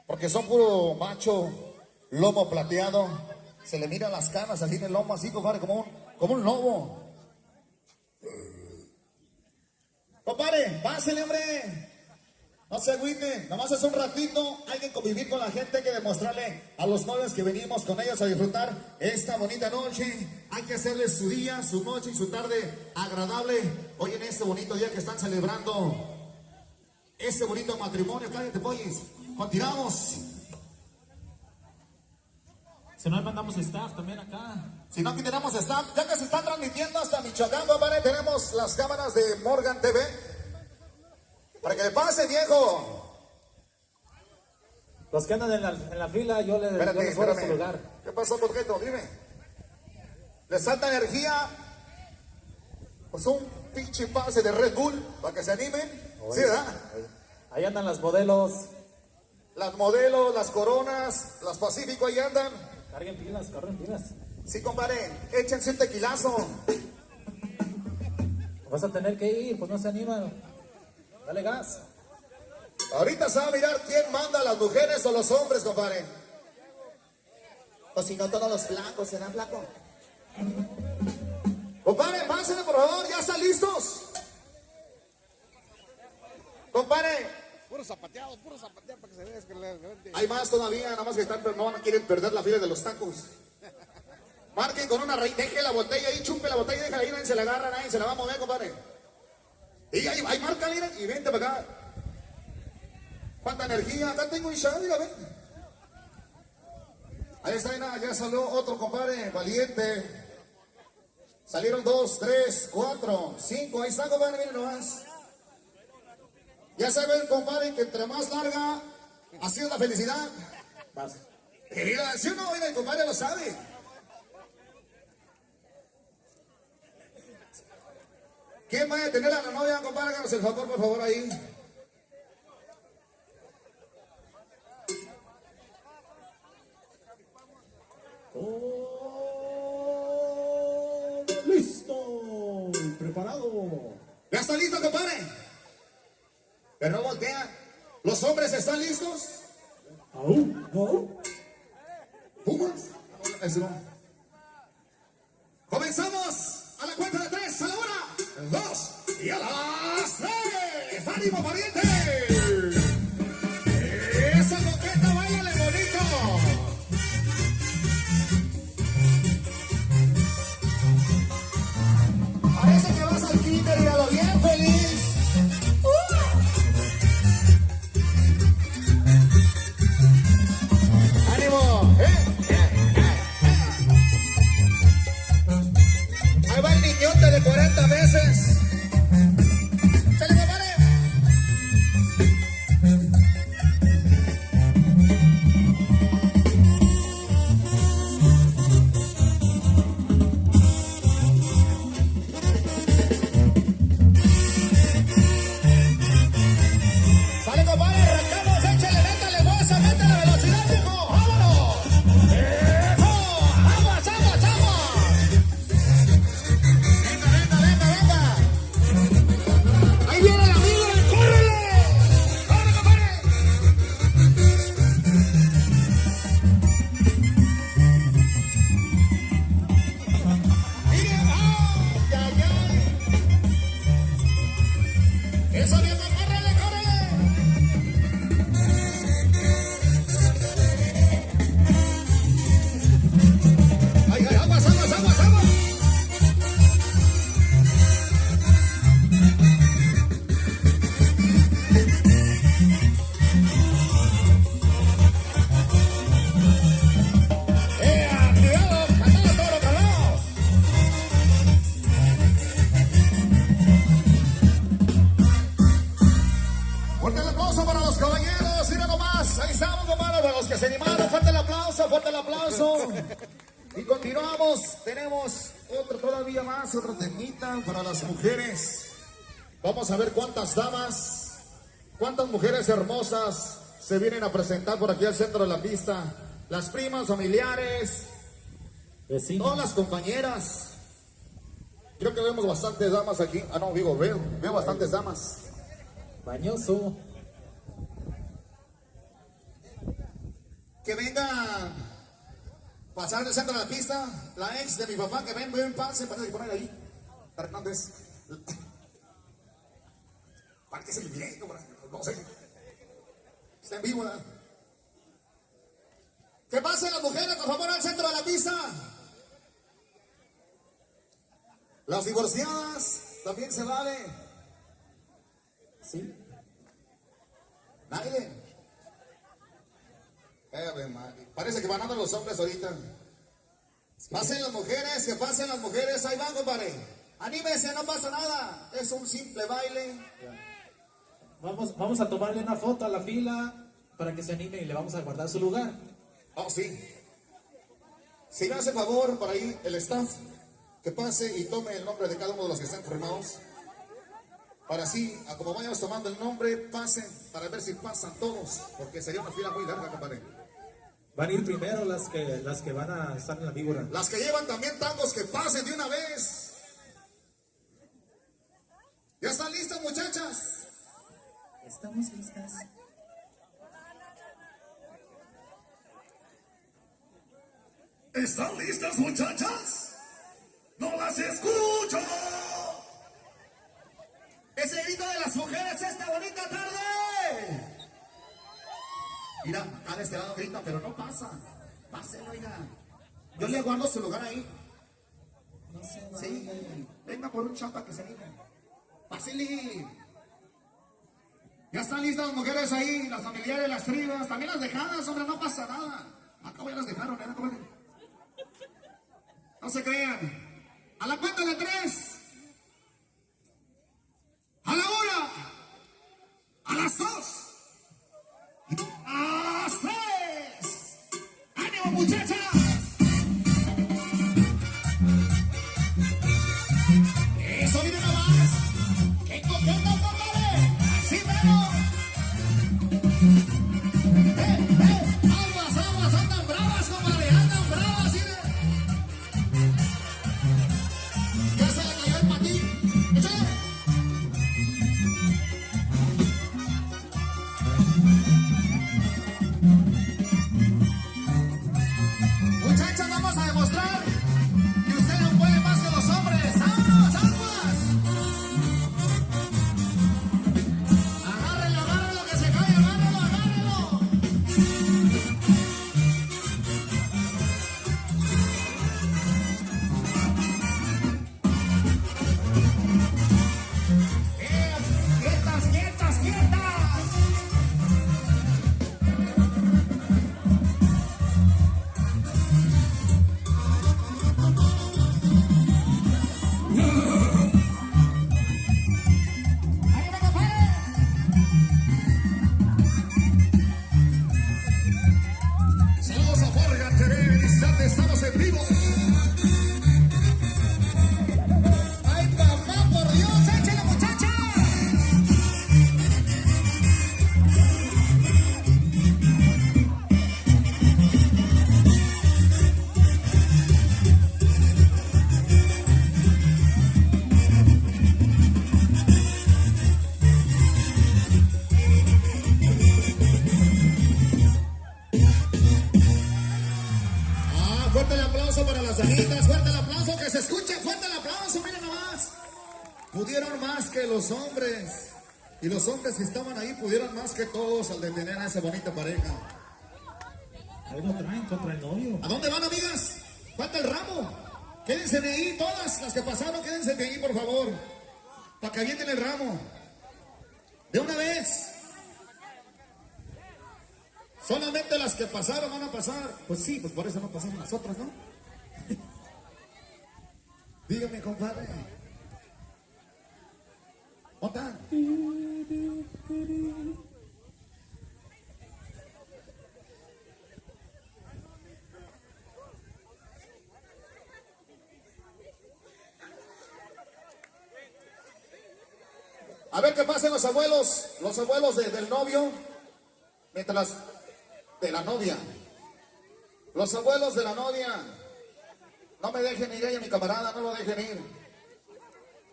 Porque son puro macho, lomo plateado. Se le miran las canas así en el lomo, así, compadre, como un lobo. Compadre, pásele, hombre. No se agüite, nomás es un ratito. Hay que convivir con la gente, hay que demostrarle a los novios que venimos con ellos a disfrutar esta bonita noche. Hay que hacerles su día, su noche y su tarde agradable. Hoy en este bonito día que están celebrando este bonito matrimonio. Cállate, pollis. Continuamos. Si no, mandamos staff también acá. Si no, aquí tenemos staff. Ya que se están transmitiendo hasta Michoacán, compadre, tenemos las cámaras de Morgan TV. Para que le pase, viejo. Los que andan en la fila, yo les voy a su lugar. ¿Qué pasó, Porqueto? Dime. ¿Les falta energía? Pues un pinche pase de Red Bull para que se animen. Oye, Sí, ¿verdad? Ahí andan las modelos. Las modelos, las coronas, las Pacífico, ahí andan. Carguen pilas, carguen pilas. Sí, compadre, échense un tequilazo. Vas a tener que ir, pues no se animan. Dale gas. Ahorita se va a mirar quién manda, las mujeres o los hombres, compadre. O si no, todos los flacos, ¿será flaco? Compadre, pásenle, por favor, ¿ya están listos? Compadre. Puro zapateado para que se vea. Hay más todavía, nada más que están, pero no quieren perder la fila de los tacos. Marquen con una raíz, deje la botella ahí, chupe la botella, déjala ahí, nadie se la agarra, nadie se la va a mover, compadre. Y ahí marca, mira, y vente para acá. ¿Cuánta energía? Acá tengo un shot, mira, ven. Ahí está, mira, ya salió otro, compadre, valiente. Salieron 2, 3, 4, 5, ahí está, compadre, miren nomás. Ya saben, compadre, que entre más larga ha sido la felicidad. Vas. Mira, si uno, mira, el compadre lo sabe. ¿Quién va a detener a la novia, compadre? Háganos el favor, por favor, ahí. Oh, listo. Preparado. ¿Ya está listo, compadre? Pero no voltea. ¿Los hombres están listos? ¿Pumas? Eso no. Comenzamos a la cuenta de 3, a la 1, 2 y a las 3. ¡Ánimo, pariente! ¡Esa coqueta, báilale bonito! fuerte el aplauso. Y continuamos. Tenemos otro todavía más, otro temita para las mujeres. Vamos a ver cuántas damas, cuántas mujeres hermosas se vienen a presentar por aquí al centro de la pista. Las primas, familiares, todas las compañeras. Creo que vemos bastantes damas aquí. Ah, no, digo, veo bastantes damas. Bañoso. Que venga pasar del centro de la pista, la ex de mi papá, que ven, pase, para poner ahí. Hernández. ¿Para qué se le directo? No sé. Está en vivo, ¿verdad? Que pasen las mujeres, por favor, al centro de la pista. Las divorciadas también se vale. Sí. Nadie. Parece que van a dar los hombres ahorita. Pasen las mujeres, que pasen las mujeres. Ahí van, compadre. Anímese, no pasa nada. Es un simple baile. Vamos a tomarle una foto a la fila para que se anime y le vamos a guardar su lugar. Oh, sí. Si me hace favor, por ahí el staff, que pase y tome el nombre de cada uno de los que están formados. Para así, a como vayamos tomando el nombre, pasen para ver si pasan todos. Porque sería una fila muy larga, compadre. Van a ir primero las que van a estar en la víbora. Las que llevan también tangos, que pasen de una vez. ¿Ya están listas, muchachas? Estamos listas. ¿Están listas, muchachas? ¡No las escucho! Ese grito de las mujeres esta bonita tarde. Mira, acá de este lado grita, pero no pasa. Pásenlo, oiga. Yo le guardo su lugar ahí. No se va. Sí, venga por un chapa que se anime. Pásenle. Ya están listas las mujeres ahí, las familiares, las primas, también las dejadas, hombre, no pasa nada. Acabo ya las dejaron, ¿eh? No se crean. A la cuenta de 3. A la 1. A las 2. A las 3. ¡Ánimo, muchachas! Eso viene nomás. ¡Qué coqueta, compadre! ¡Así vemos! ¡Aguas, aguas! ¡Andan bravas, compadre! ¡Andan bravas! ¿Sí? ¡Ya se le cayó el patín! ¡Échale! Muchachas, vamos a demostrar que usted no puede más que los hombres. ¡Vámonos, aguas! Agárrenlo, agárrenlo, que se cae, agárrenlo, agárrenlo. ¡Quietas, quietas, quietas! ¡Ahí va, compadre! Saludos a Forga TV, en instante estamos en vivo. ¡Ay, papá, por Dios! ¡Échale, muchacha! Fuerte el aplauso para las damitas, fuerte el aplauso, que se escuche, fuerte el aplauso, miren nomás. Pudieron más que los hombres, y los hombres que estaban ahí pudieron más que todos al detener a esa bonita pareja. Algo traen contra el novio. ¿A dónde van, amigas? Falta el ramo. Quédense de ahí, todas las que pasaron, quédense de ahí, por favor, para que avienten el ramo. De una vez. Solamente las que pasaron van a pasar. Pues sí, pues por eso no pasaron las otras, ¿no? Dígame, compadre. ¿Otra? A ver qué pasen los abuelos del novio, mientras de la novia. Los abuelos de la novia, no me dejen ir ella, mi camarada, no lo dejen ir.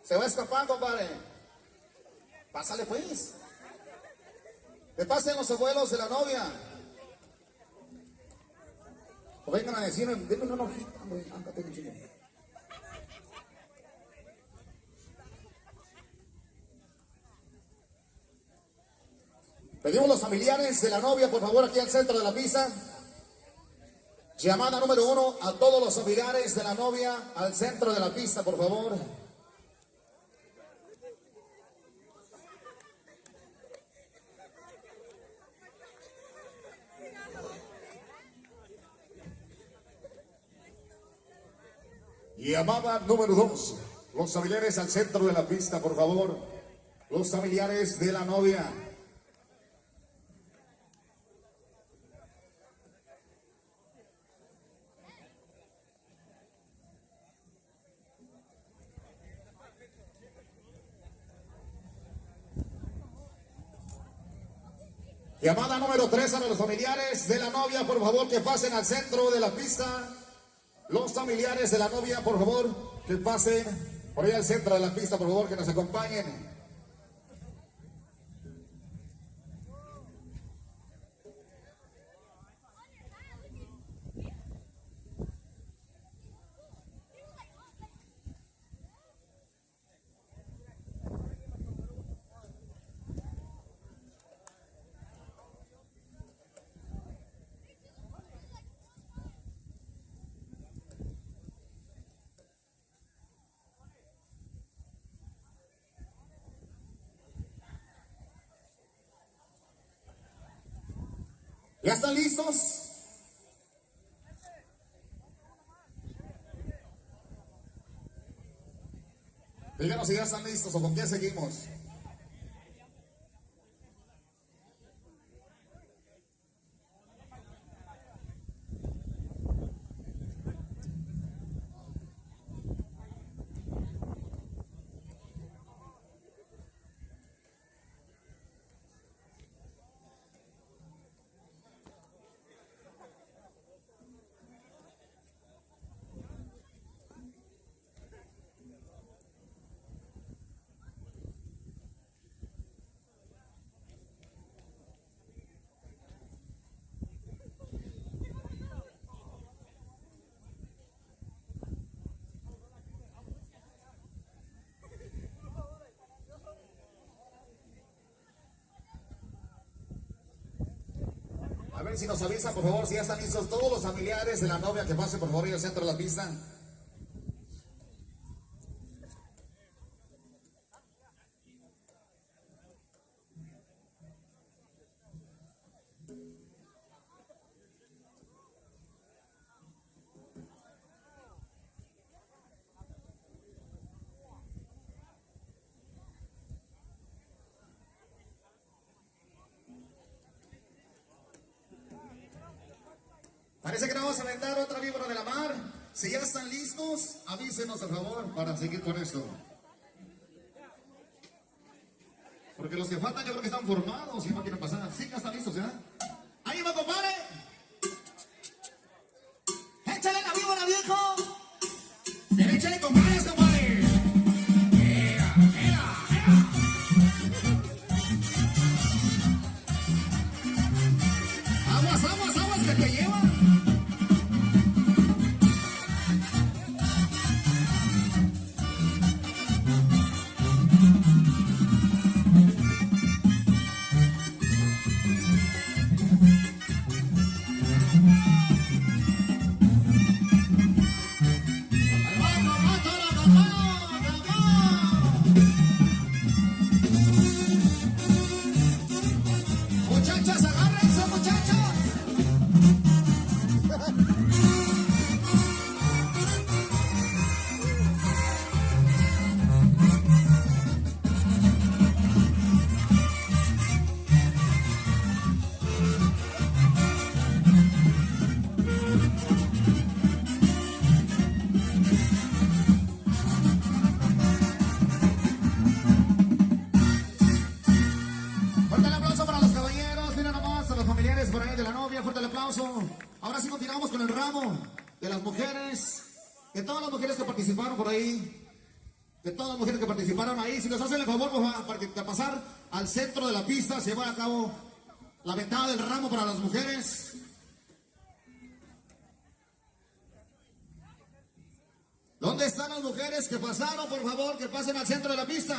Se va a escapar, compadre. Pásale pues. Que pasen los abuelos de la novia. O vengan a decir, denme una hojita, hombre, ándate, mi chico. Pedimos los familiares de la novia, por favor, aquí al centro de la pista. Llamada número 1 a todos los familiares de la novia al centro de la pista, por favor. Llamada número 2. Los familiares al centro de la pista, por favor. Los familiares de la novia. Llamada número 3 a los familiares de la novia, por favor, que pasen al centro de la pista. Los familiares de la novia, por favor, que pasen por ahí al centro de la pista, por favor, que nos acompañen. ¿Ya están listos? Díganos si ya están listos o con qué seguimos. A ver si nos avisan, por favor, si ya están listos todos los familiares de la novia que pasen, por favor, ahí al centro de la pista. Parece que nos vamos a aventar otra víbora de la mar. Si ya están listos, avísenos, por favor, para seguir con esto. Porque los que faltan yo creo que están formados y no quieren pasar. Sí, ya están listos, ¿ya? ¡Ahí va, compadre! ¡Échale la víbora, viejo! ¡Échale, compadre, compadre! ¡Mira, mira, mira! ¡Aguas, aguas, aguas que te llevan! ramo de las mujeres, de todas las mujeres que participaron por ahí, de todas las mujeres que participaron ahí. Si nos hacen el favor de pasar al centro de la pista, se lleva a cabo la ventada del ramo para las mujeres. ¿Dónde están las mujeres que pasaron? Por favor, que pasen al centro de la pista.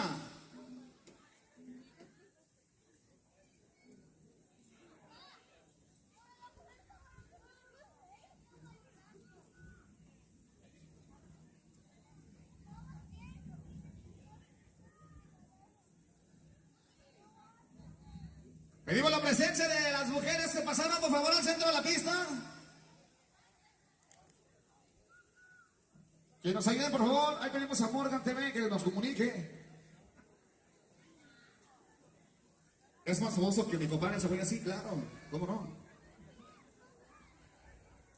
Pedimos la presencia de las mujeres que pasaron, por favor, al centro de la pista. Que nos ayuden, por favor. Ahí tenemos a Morgan TV, que nos comunique. Es más famoso que mi compadre se vaya así, claro. ¿Cómo no?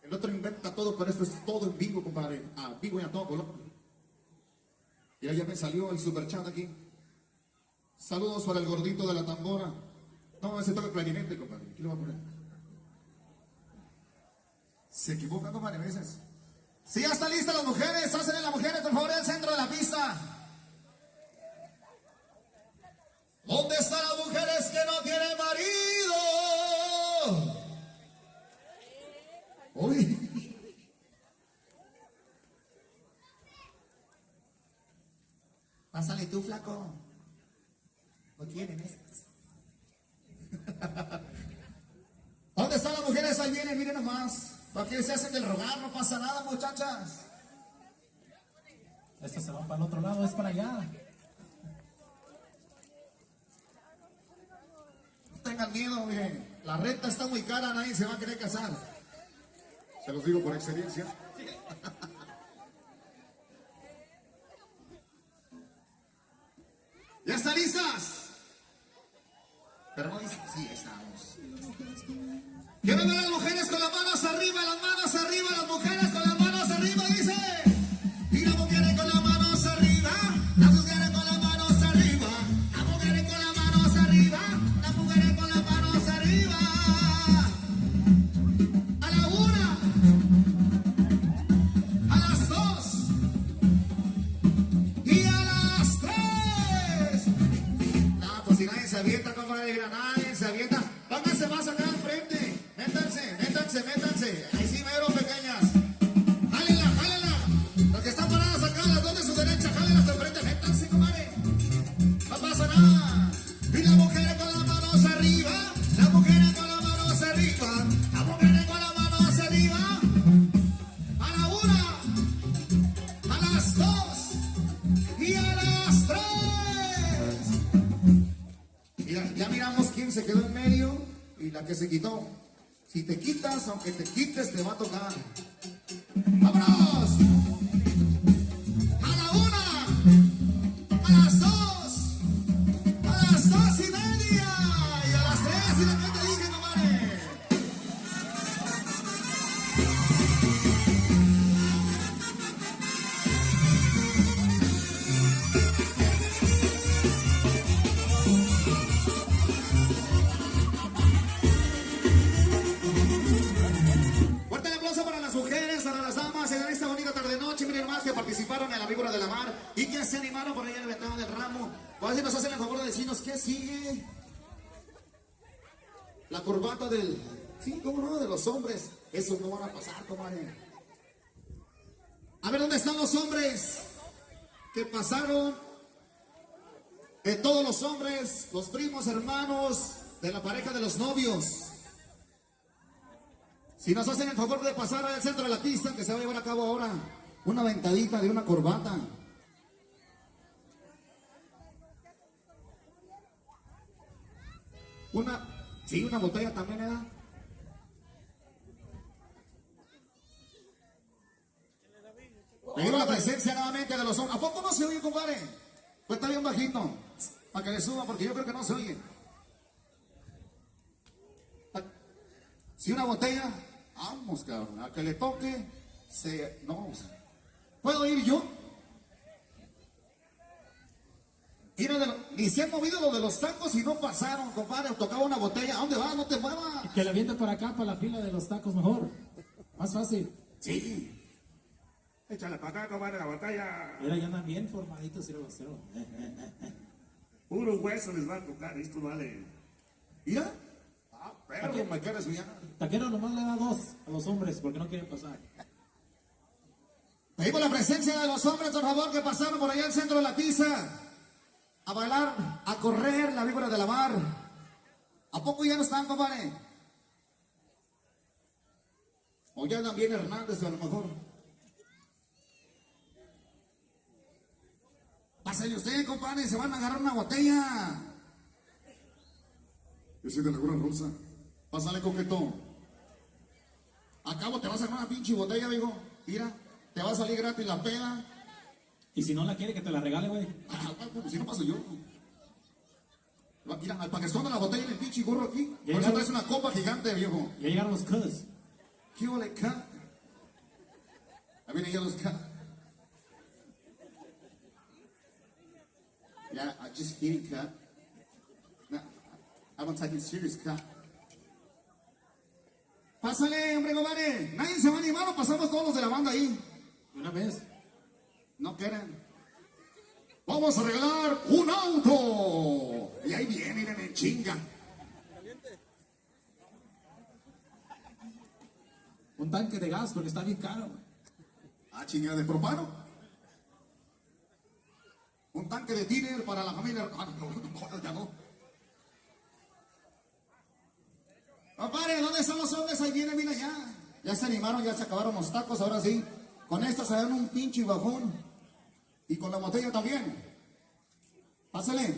El otro inventa todo, pero esto es todo en vivo, compadre. Ah, vivo y a todo, ¿no? Y ya me salió el superchat aquí. Saludos para el gordito de la tambora. No, ese toca el clarinete, compadre. ¿Qué le va a poner? Se equivoca, compadre, a veces. Si ya están listas las mujeres, hacen las mujeres, por favor, al centro de la pista. ¿Dónde están las mujeres que no tienen marido? Uy. Pásale tú, flaco. No quieren estas. ¿Dónde están las mujeres? Ahí vienen, miren nomás. ¿Para qué se hacen del rogar? No pasa nada, muchachas. Estas se van para el otro lado, es para allá. No tengan miedo, miren. La renta está muy cara, nadie se va a querer casar. Se los digo por experiencia. ¿Ya están listas? Pero no dicen, sí, estamos. Quiero ver a las mujeres con las manos arriba, las mujeres con las manos arriba, dice. Y las mujeres con las manos arriba, las mujeres con las manos arriba, las mujeres con las manos arriba, las mujeres con las manos arriba. A la una, a las dos y a las tres. No, pues si nadie se avienta, compadre, nadie se avienta. Pónganse más acá al frente. Métanse. Ahí sí, mero, pequeñas. Jálenla. Los que están paradas acá, las dos de su derecha, jálenlas de frente. Métanse, comadre. No pasa nada. Y las mujeres con las manos arriba. Las mujeres con las manos arriba. Las mujeres con las manos arriba. A la una. A las dos. Y a las tres. Mira, ya miramos quién se quedó en medio y la que se quitó. Si te quitas, aunque te quites, te va a tocar. ¡Vámonos! A la una, a las dos, a las 2:30 y a las 3 y la que te dije, compadre. Participaron en la víbora de la mar y que se animaron por ahí en el ventano del ramo. Pues a ver si nos hacen el favor de decirnos qué sigue. La corbata del... Sí, cómo no, de los hombres. Esos no van a pasar, comadre. A ver, ¿dónde están los hombres que pasaron? De todos los hombres, los primos, hermanos, de la pareja de los novios. Si nos hacen el favor de pasar al centro de la pista, que se va a llevar a cabo ahora una ventadita de una corbata. Una botella también, ¿eh? Pedimos la presencia nuevamente de los hombres. ¿A poco no se oye, compadre? Pues está bien bajito. Para que le suba, porque yo creo que no se oye. Si una botella, vamos, cabrón, a que le toque, no, ¿puedo ir yo? Ni se han movido lo de los tacos y no pasaron, compadre. Tocaba una botella. ¿A dónde vas? No te muevas. Que le aviente para acá, para la fila de los tacos mejor. Más fácil. Sí. Échale para acá, compadre, la batalla. Mira, ya andan bien formaditos, cero. Puro hueso les va a tocar, esto vale. Mira. Ah, perro, me quieres bien. Taquero nomás le da 2 a los hombres porque no quieren pasar. Pedimos la presencia de los hombres, por favor, que pasaron por allá al centro de la pista. A bailar, a correr la víbora de la mar. ¿A poco ya no están, compadre? O ya andan bien Hernández, a lo mejor. Pásale usted, compadre, se van a agarrar una botella. Yo soy de Laguna Rosa. Pásale, coquetón. Acabo, te vas a agarrar una pinche botella, amigo. Mira, te va a salir gratis la peda. Y si no la quiere, que te la regale, güey. Pues si no paso yo. Mira, para que esconda la botella en el pinche gorro aquí. Ya Por eso llegaron. traes una copa gigante, viejo. Ya llegaron los cuz. ¿Qué ole, ca? Ahí vienen ya los ca. Yeah, I just kidding, ca. No, I'm not taking serious, ca. Pásale, hombre, compadre. Nadie se va a animar o pasamos todos los de la banda ahí. Una vez. No quieren. Vamos a regalar un auto. Y ahí vienen en chinga. Un tanque de gas porque está bien caro, güey. Ah, chinga, de propano. Un tanque de tiner para la familia. Ah, no, ya no. Compadre, ¿dónde están los hombres? Ahí vienen, mira ya. Ya se animaron, ya se acabaron los tacos, ahora sí. Con esta se dan un pinche bajón. Y con la botella también. Pásale.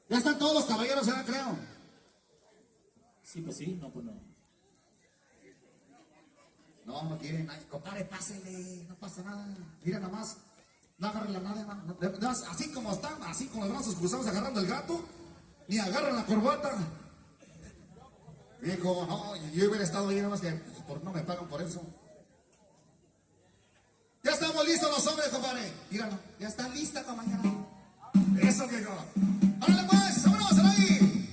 Ya están todos los caballeros, ya creo. Sí, pues sí, no, pues no. No, no quieren. Ay, compadre, pásele. No pasa nada. Mira nada más. No agarren la nada. Así como están, así con los brazos cruzados agarrando el gato. Ni agarran la corbata. Dijo, no, yo hubiera estado ahí, nada más que no me pagan por eso. Ya estamos listos los hombres, compadre. Míralo, ya está lista, compañera. Eso, viejo. ¡Órale, pues! ¡Vámonos ahí!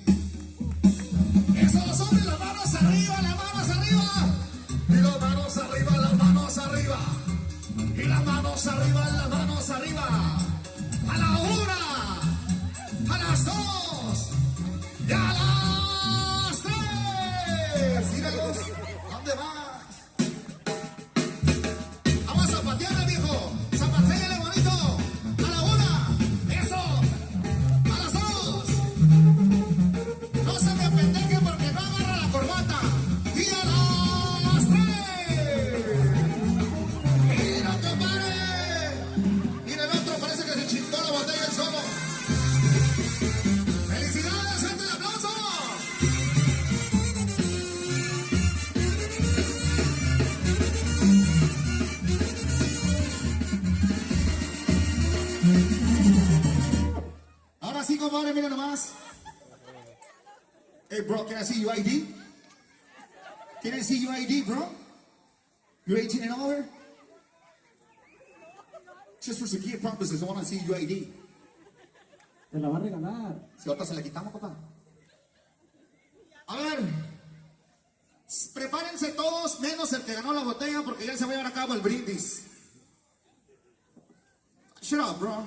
Eso, los hombres, las manos arriba, las manos arriba. Y las manos arriba, las manos arriba. Y las manos arriba, las manos arriba. A la 1, a las 2 y a las 3. Míralos, ¿dónde vas? Vamos a zapatearle, viejo. Zapateale bonito. A la 1, eso. A las 2. No se me pendeje porque no agarra la corbata. Y a las 3. Mira, compadre. Mira el otro, parece que se chingó la botella el solo. ¡Felicidades, gente! ¡El aplauso! Ahora sí, compadre, mira nomás. Hey, bro, can I see your ID? Can I see your ID, bro? You're 18 and over? Just for security purposes, I want to see your ID. Te la va a regalar. Si ahorita se la quitamos, papá. A ver. Prepárense todos, menos el que ganó la botella, porque ya se va a llevar a cabo el brindis. Shut up, bro.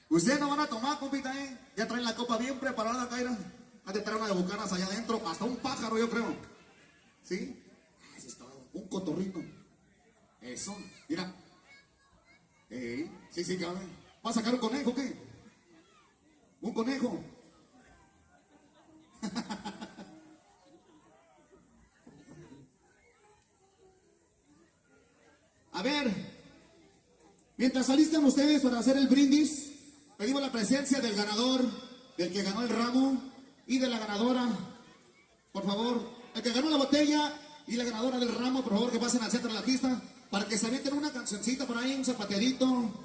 Ustedes no van a tomar, compita, ¿eh? Ya traen la copa bien preparada, Kaira. Han de traer una de bucanas allá adentro, hasta un pájaro, yo creo. ¿Sí? Eso es todo. Un cotorrito. Eso, mira. Sí, cabrón. ¿Va a sacar un conejo o qué? Un conejo. A ver, mientras alistan ustedes para hacer el brindis, pedimos la presencia del ganador, del que ganó el ramo y de la ganadora. Por favor, el que ganó la botella y la ganadora del ramo, por favor, que pasen al centro de la pista para que se avienten una cancioncita por ahí, un zapateadito.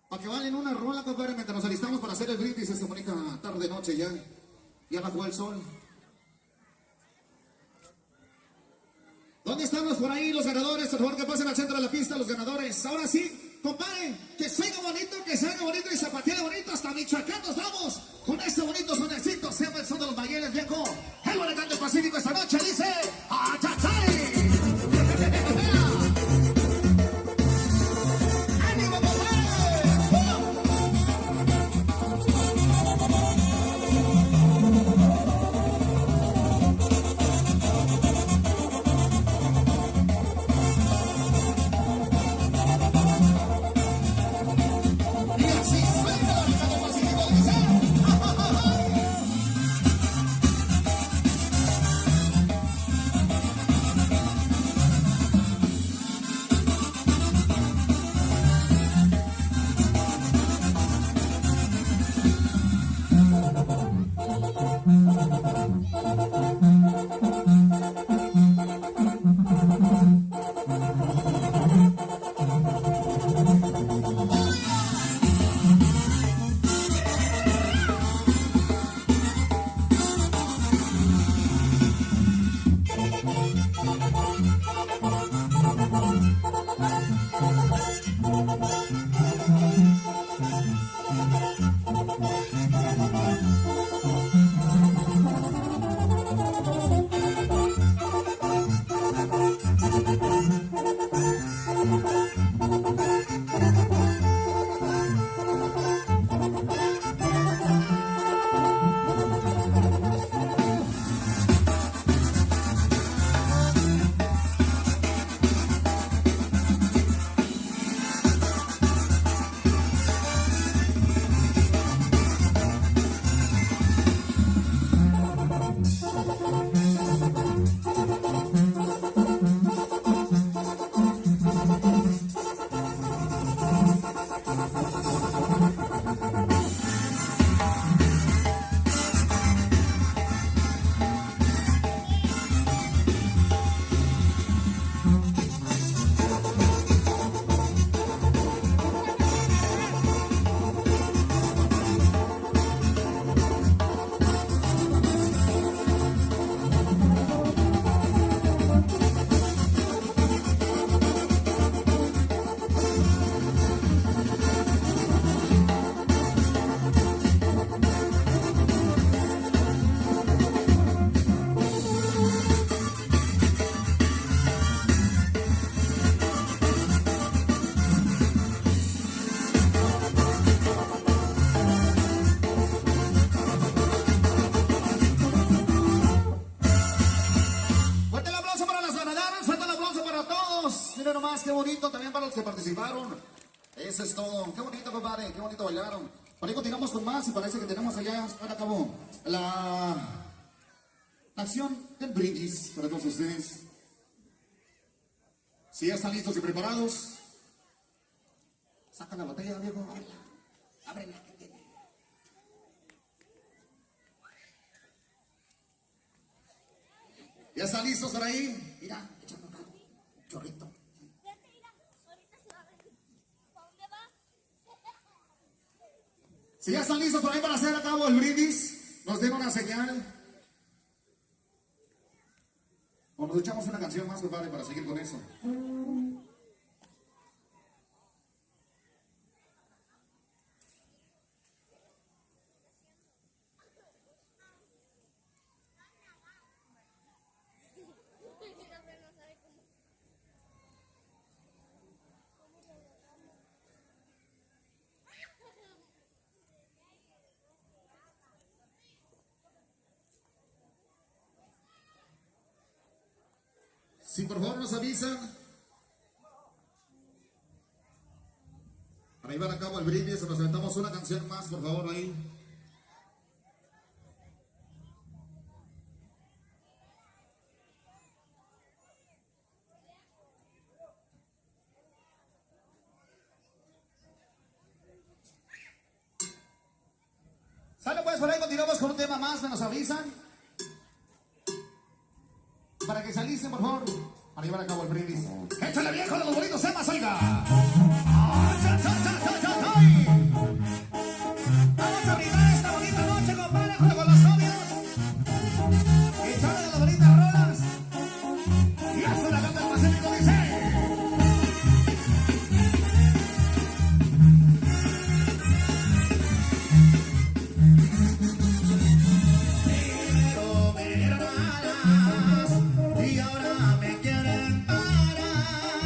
Para que bailen una rola, compadre, mientras nos alistamos para hacer el brindis esta bonita tarde-noche ya. Ya bajó el sol. ¿Dónde estamos por ahí los ganadores? Por favor, que pasen al centro de la pista los ganadores. Ahora sí, compadre, que salga bonito y zapatee bonito. Hasta Michoacán nos vamos con este bonito sonecito. Se llama el son de los Mayeles, viejo. amigos. Miren nomás, qué bonito también para los que participaron. Eso es todo. Qué bonito, compadre. Qué bonito bailaron. Por ahí continuamos con más y parece que tenemos allá, ahora acabó, la acción del brindis para todos ustedes. Si ya están listos y preparados, saca la botella, viejo. Ábrela, que tiene. ¿Ya están listos por ahí? Mira, echando acá, un chorrito. Si ya están listos por ahí para hacer a cabo el brindis, nos den una señal. O nos echamos una canción más, compadre, para seguir con eso. Si por favor nos avisan para llevar a cabo el brindis, nos aventamos una canción más, por favor, ahí. Sale pues, por ahí continuamos con un tema más, nos avisan. Para que se alisten, por favor, para llevar a cabo el brindis. ¡Échale viejo, los bonitos temas, oiga! ¡Ah, cha, cha, cha, cha, cha, cha! Vamos a brindar esta bonita noche, compadre, junto con los novios. Échale de las bonitas rolas. Y hasta la canta el Pacífico, dice. Pero me dieron alas y ahora me quieren parar.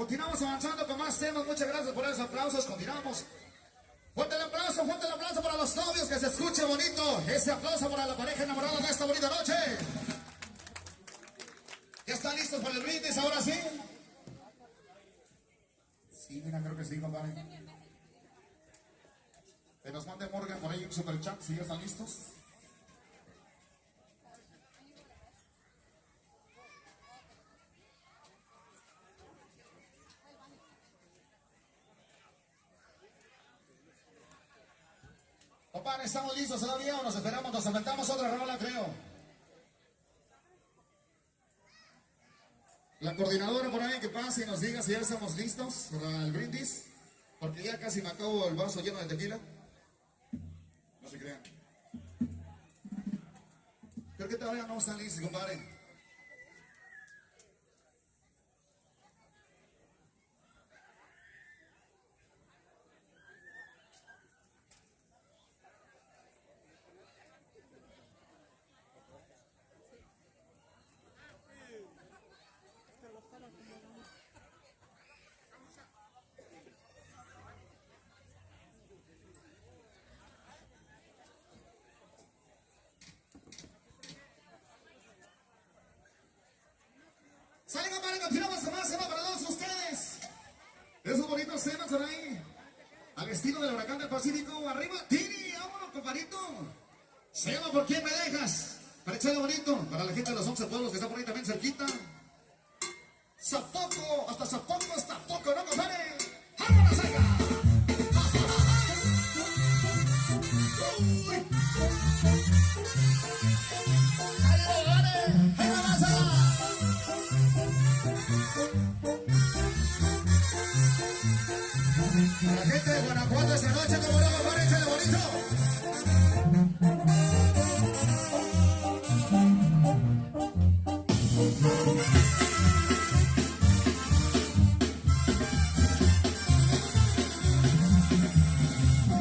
Continuamos avanzando con más temas. Muchas gracias por esos aplausos. Continuamos. Fuerte el aplauso para los novios, que se escuche bonito. Ese aplauso para la pareja enamorada de esta bonita noche. ¿Ya están listos para el brindis ahora sí? Sí, mira, creo que sí, compadre. Que nos mande Morgan por ahí un super chat, si ya están listos. Compadre, ¿estamos listos todavía o nos esperamos? Nos aventamos otra rola, creo. La coordinadora por ahí que pase y nos diga si ya estamos listos para el brindis. Porque ya casi me acabo el vaso lleno de tequila. No se crean. Creo que todavía no están listos, compadre. Sale, compadre, continuamos con más tema para todos ustedes. Esos bonitos temas por ahí. Al estilo del huracán del Pacífico. Arriba, Tini, vámonos, compadrito. Se llama ¿Por quién me dejas? Para echarle bonito. Para la gente de los 11 pueblos que está por ahí también cerquita. Zapoco, hasta Zapoco, hasta poco, ¿no, compadre? ¡Vámonos allá! La gente de Guanajuato esta noche, como no, compadre, échale bonito.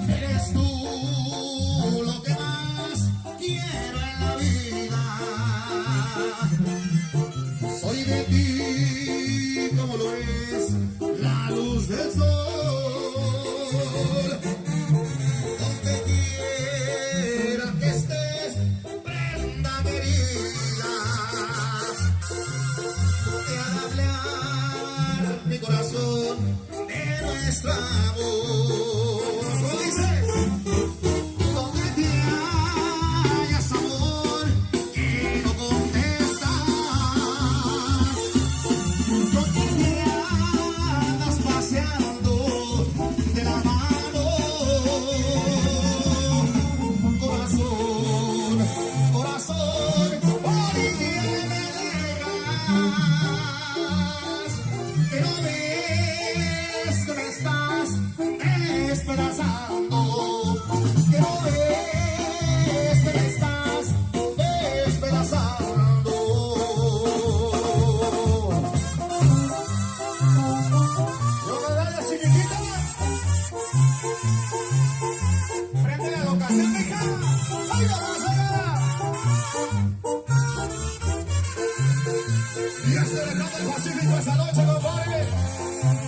Eres tú lo que más quiero en la vida. Soy de ti como lo es la luz del sol. Donde quiera que estés, prenda querida, te hará hablar mi corazón de nuestro amor. ¿Cómo dices? Donde te hallas, amor, que no contestas, donde te andas paseando de la mano, corazón, corazón, por quien me dejas, que no ves que me estás despedazando, que no ves que me estás despedazando. Yo me da la chiquitita. Prende la locación, mija. ¡Ay, vamos allá! Y este dejando el Pacífico esta noche, compadre.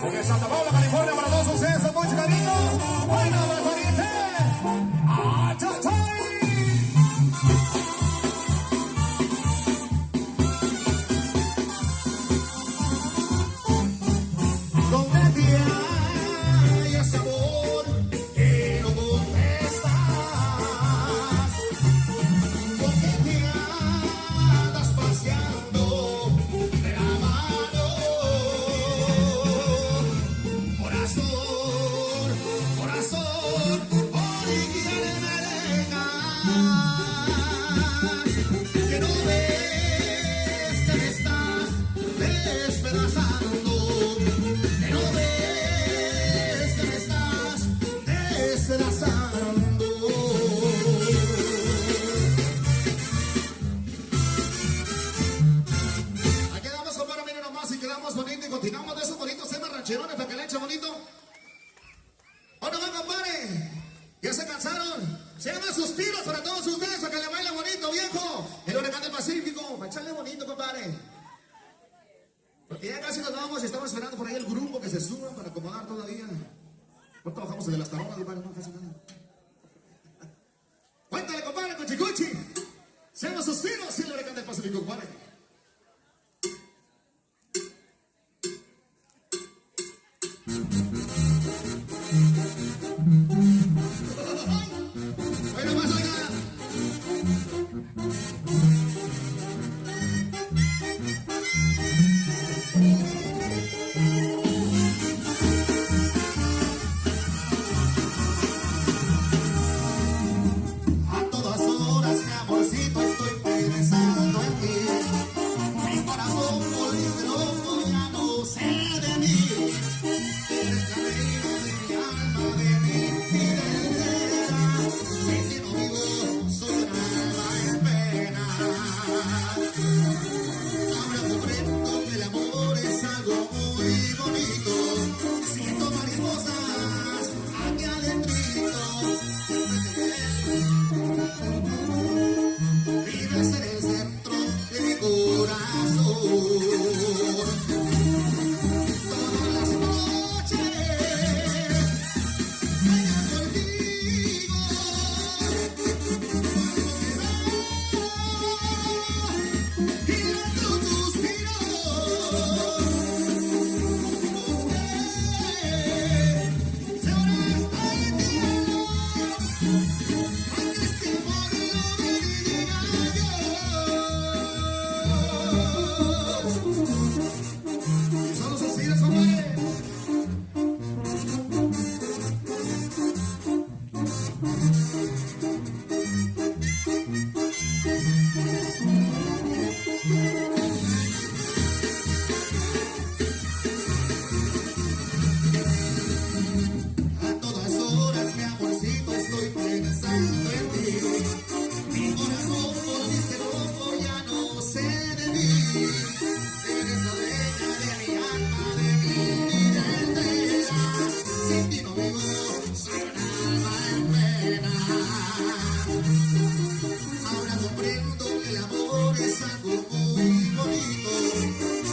Desde Santa Paula, California, para todos ustedes, con mucho cariño. ¡Bueno, me pariente! ¡Achachai! Donde te hallas, amor, que no contestas, porque te andas paseando de la mano, corazón, corazón, por quien me dejas, que no ves que me estás despedazando, que no ves que me estás despedazando. Ahí quedamos, compadre, miren nomás, y quedamos bonito y continuamos de esos bonitos temas rancherones para que le eche bonito. ¿O no va, compadre? ¿Ya se cansaron? Se llaman suspiros para todos ustedes, para que le bailen bonito, viejo. El huracán del Pacífico, para echarle bonito, compadre. Porque ya casi nos vamos y estamos esperando por ahí el grupo. vamos de las tarolas, compadre, no pasa nada. Cuéntale, compadre, cuchicuchi. Seamos suspiros, si le recanta el Pacífico, compadre. Bueno, más allá. A todas horas, mi amorcito, estoy pensando en ti. Mi corazón volvió loco, ya no sé de mí. Eres la reina de mi alma, de mi vida entera. Si no vivo, soy un alma en pena. Ahora comprendo que el amor es algo muy bonito. Siento mariposas aquí adentrito. Vives en el centro de mi corazón. Todas las noches sueño contigo. Y nuestro suspiro se ahora está en ti. Aunque este amor lo bendiga Dios. Y solo suspiros, compadre. A todas horas, mi amorcito, estoy pensando en ti. Mi corazón volviste loco, ya no sé de mí. Eres la dueña de mi alma, de mi vida entera. Sin ti no vivo, soy un alma en pena. Ahora comprendo que el amor es algo muy bonito.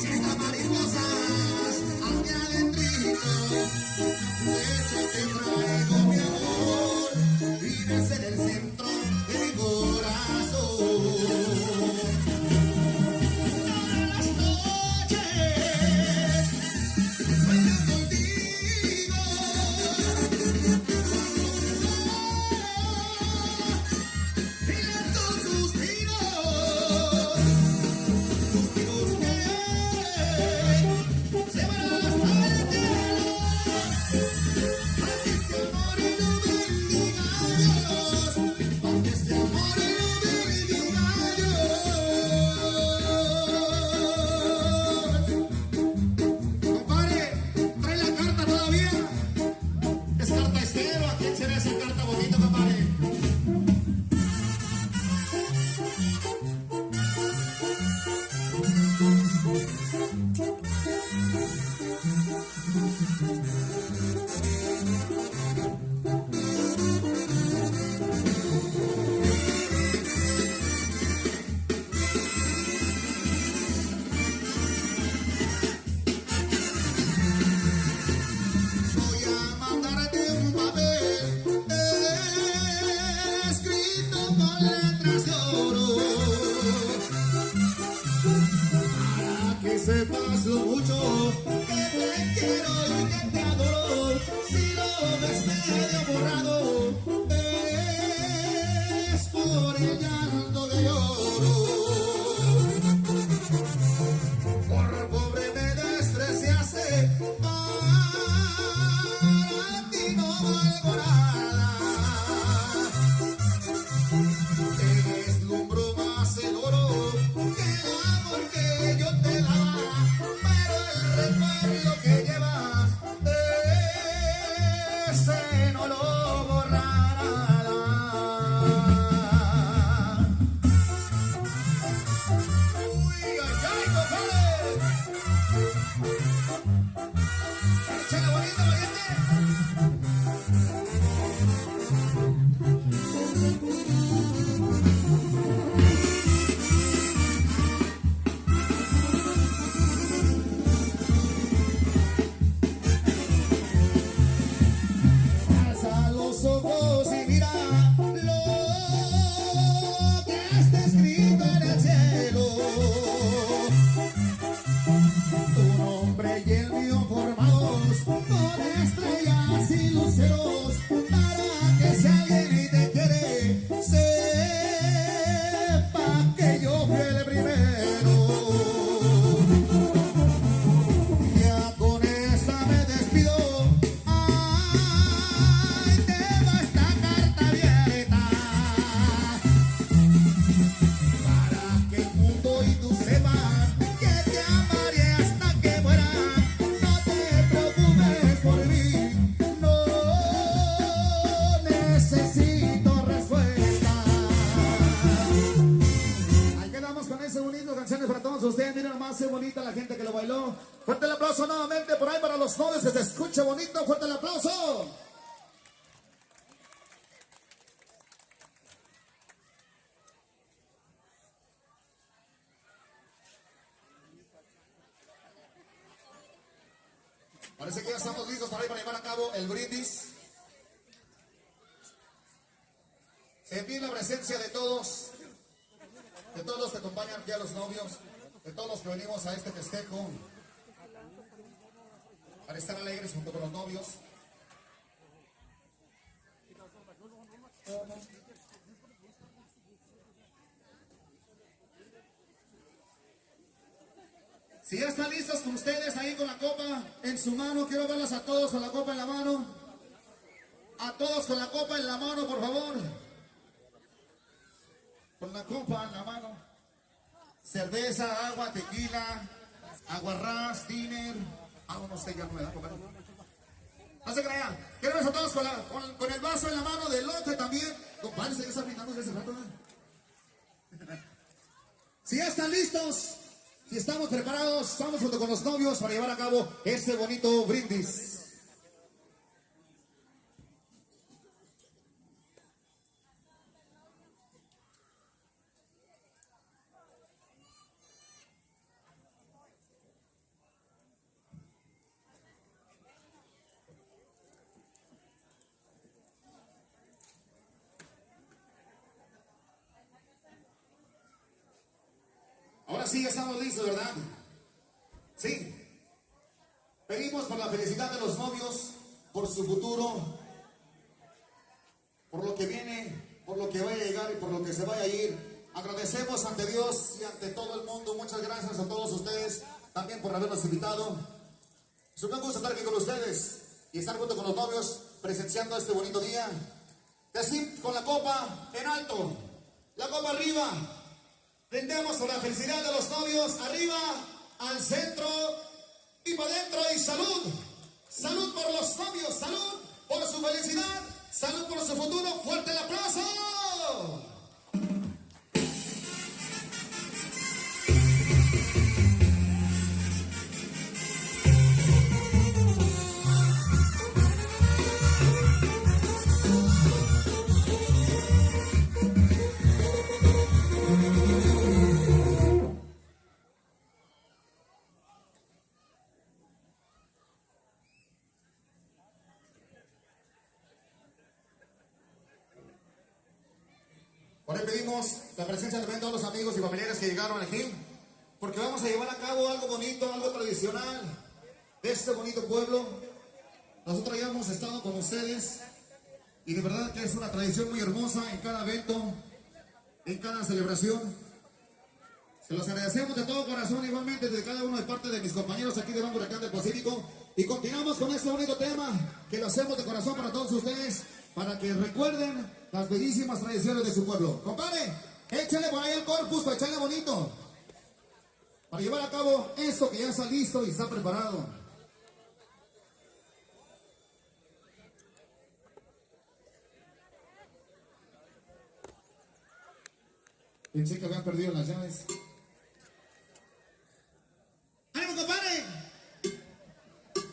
Sienta mariposas aquí adentrito. De hecho te traigo mi amor. Vives en el centro de mi corazón. Todas las noches sueño contigo. Y estos suspiros, suspiros que se van hasta el cielo. Aunque este amor lo bendiga Dios. Aunque este amor lo bendiga Dios. Compadre, trae la carta todavía. Es carta estero. ¿A quién será esa carta bonita, compadre? Voy a mandarte un papel escrito con letras de oro para que sepas lo mucho que te quiero y que te adoro. Si lo ves medio borrado es por el llanto que lloro. Por pobre me despreciaste, para ti no valgo nada. Te deslumbro más el oro que el amor que yo te daba, pero el recuerdo que llevas, ese no lo borrará. Fuerte el aplauso nuevamente por ahí para los novios, que se escuche bonito. Fuerte el aplauso. Parece que ya estamos listos para llevar a cabo el brindis. Se pide la presencia de todos los que acompañan aquí a los novios, de todos los que venimos a este festejo, para estar alegres junto con los novios. Si ya están listos con ustedes ahí con la copa en su mano, quiero verlas a todos con la copa en la mano. A todos con la copa en la mano, por favor. Con la copa en la mano. Cerveza, agua, tequila, aguarrás, dinner. No sé, ya no me da comer. No se crean. Quiero ver a todos con el vaso en la mano del lote también. Compadre, se está brindando ese rato. Si ya están listos. Si estamos preparados, estamos junto con los novios para llevar a cabo este bonito brindis. Ahora sí, ya estamos listos, ¿verdad? Sí. Pedimos por la felicidad de los novios, por su futuro, por lo que viene, por lo que vaya a llegar y por lo que se vaya a ir. Agradecemos ante Dios y ante todo el mundo. Muchas gracias a todos ustedes también por habernos invitado. Es un gran gusto estar aquí con ustedes y estar junto con los novios presenciando este bonito día. Así, con la copa en alto, la copa arriba. Brindemos por la felicidad de los novios, arriba, al centro y para adentro. Y salud, salud por los novios, salud por su felicidad, salud por su futuro. Fuerte el aplauso. Por ahí pedimos la presencia de todos los amigos y familiares que llegaron aquí, porque vamos a llevar a cabo algo bonito, algo tradicional de este bonito pueblo. Nosotros ya hemos estado con ustedes y de verdad que es una tradición muy hermosa en cada evento, en cada celebración. Se los agradecemos de todo corazón, igualmente de cada uno de parte de mis compañeros aquí de Banco Huracán del Pacífico. Y continuamos con este bonito tema que lo hacemos de corazón para todos ustedes, para que recuerden las bellísimas tradiciones de su pueblo. Compadre, échale por ahí el corpus para echarle bonito, para llevar a cabo esto que ya está listo y está preparado. Pensé que habían perdido las llaves. ¡Ánimo, compadre!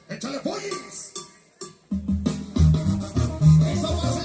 ¡Échale pollis! ¡Eso pasa,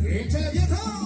Échale viejo.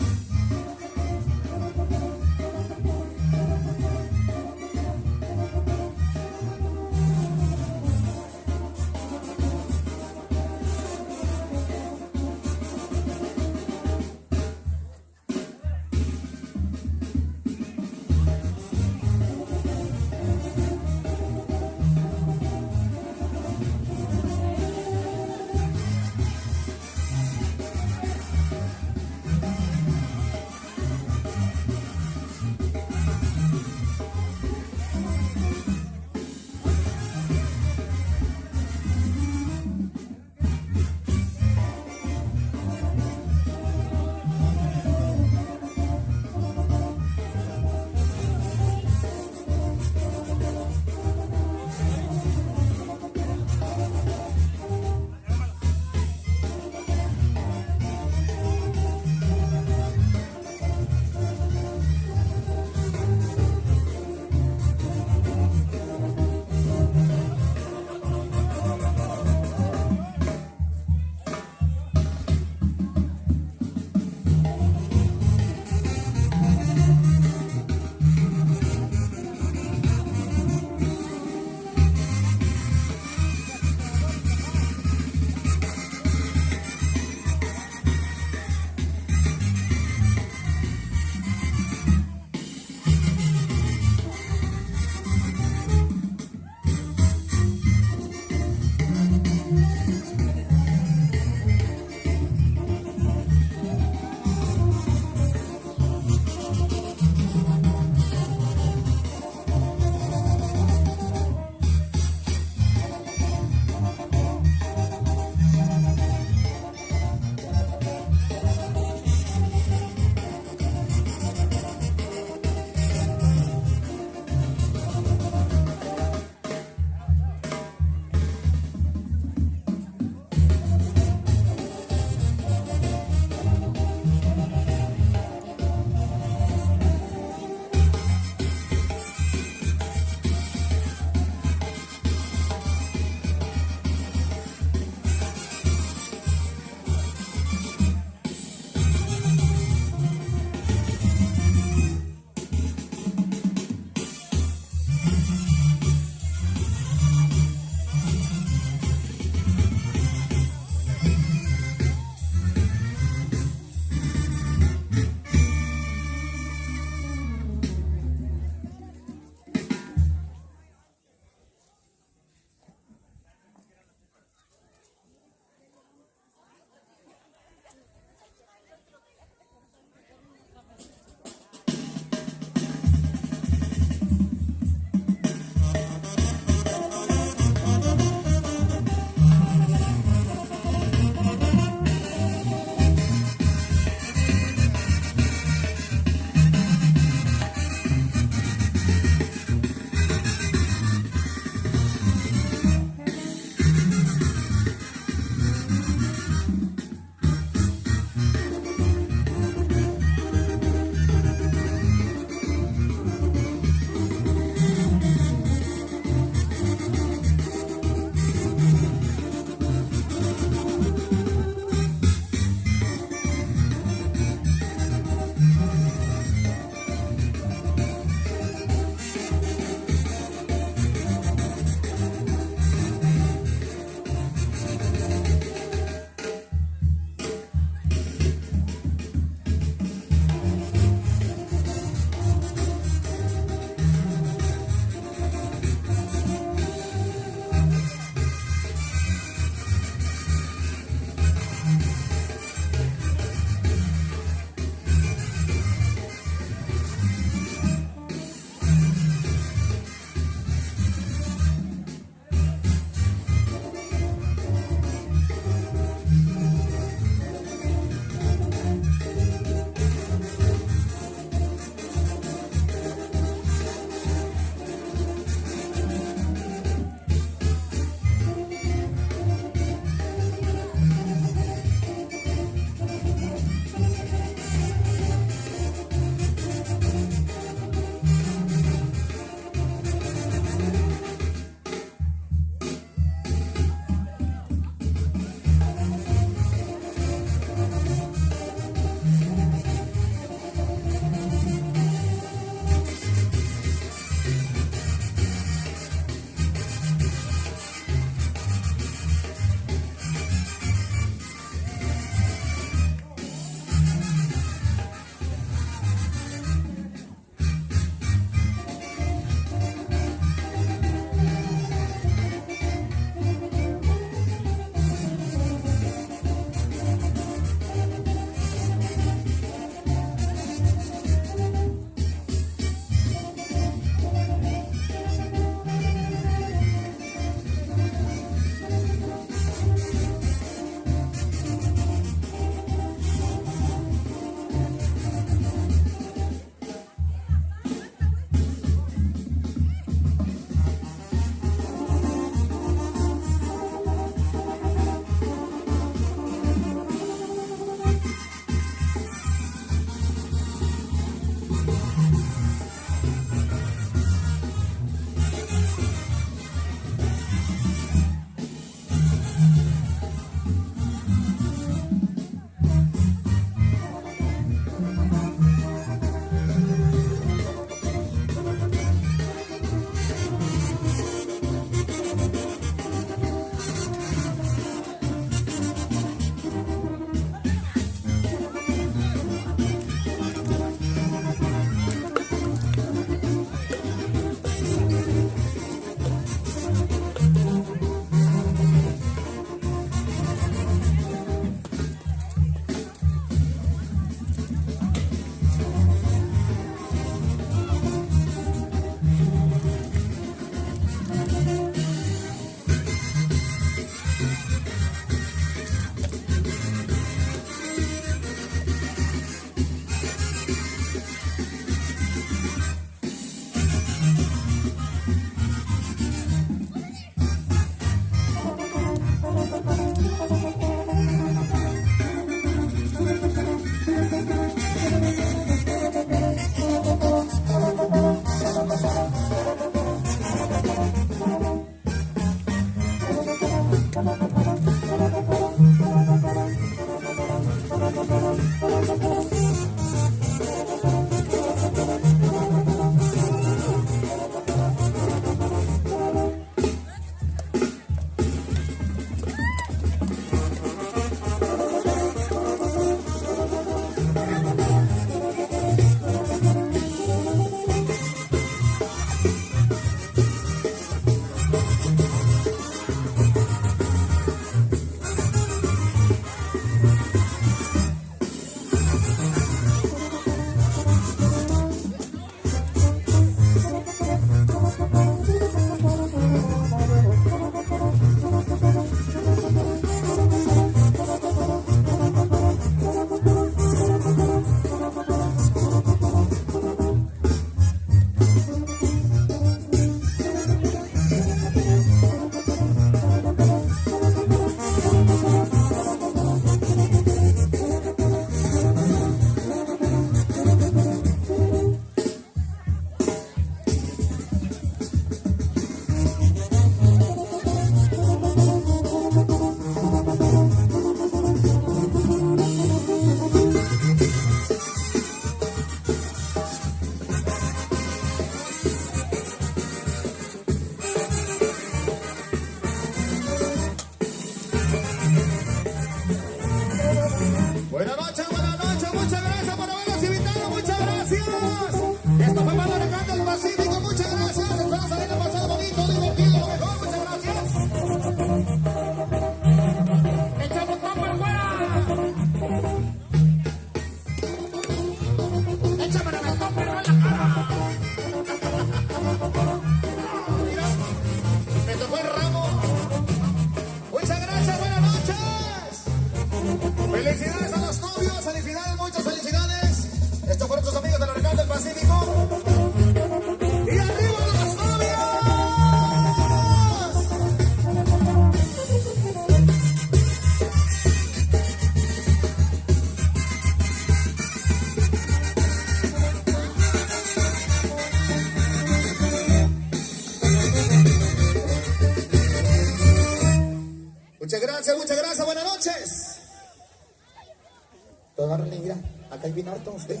¿Hay bien harto usted?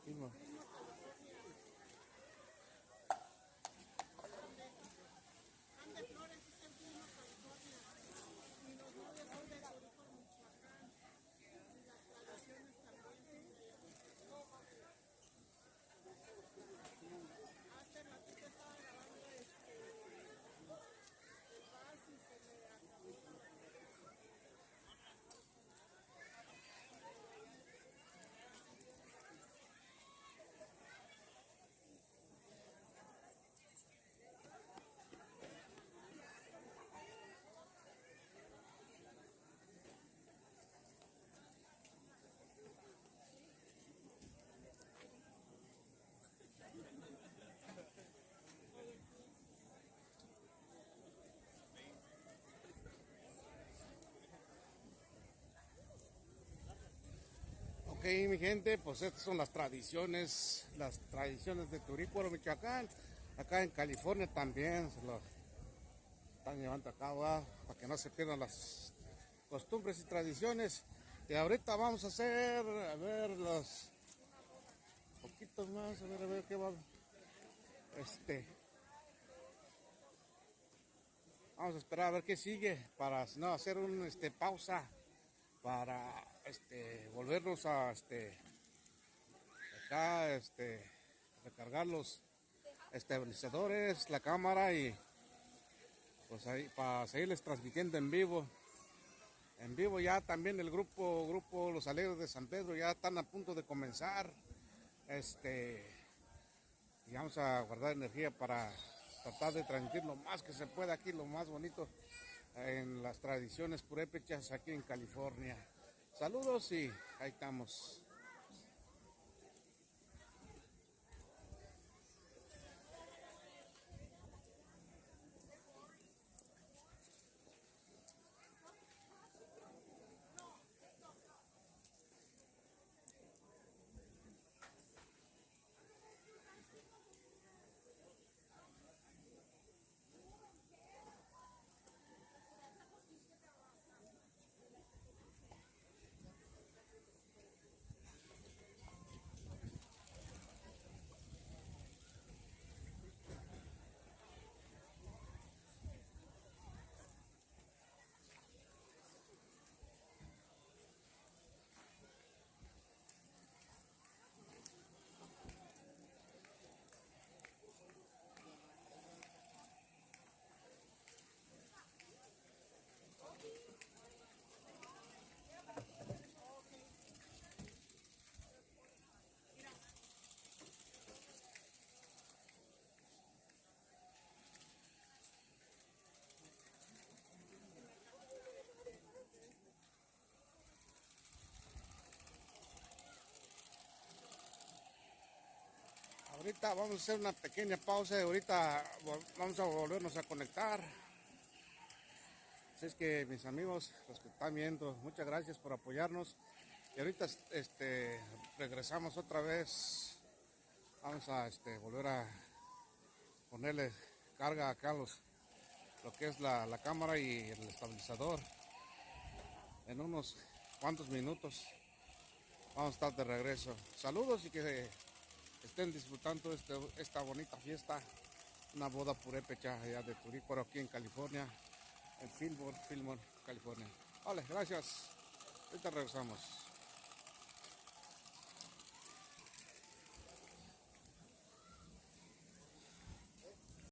Mismo. Ok, mi gente, pues estas son las tradiciones de Turícuaro, Michoacán. Acá en California también se lo están llevando a cabo, para que no se pierdan las costumbres y tradiciones. Y ahorita vamos a hacer, a ver, los poquitos más, a ver qué va. Vamos a esperar a ver qué sigue para si no hacer un pausa para volvernos a acá recargar los estabilizadores, la cámara y pues ahí para seguirles transmitiendo en vivo. En vivo ya también el grupo Los Alegres de San Pedro ya están a punto de comenzar. Y vamos a guardar energía para tratar de transmitir lo más que se pueda aquí, lo más bonito en las tradiciones purépechas aquí en California. Saludos y ahí estamos. Ahorita vamos a hacer una pequeña pausa y ahorita vamos a volvernos a conectar. Así es que mis amigos, los que están viendo, muchas gracias por apoyarnos. Y ahorita regresamos otra vez. Vamos a volver a ponerle carga acá lo que es la cámara y el estabilizador. En unos cuantos minutos vamos a estar de regreso. Saludos y que estén disfrutando esta bonita fiesta, una boda purépecha allá de Turícuaro aquí en California, en Fillmore, California. Vale, gracias. Ahorita regresamos.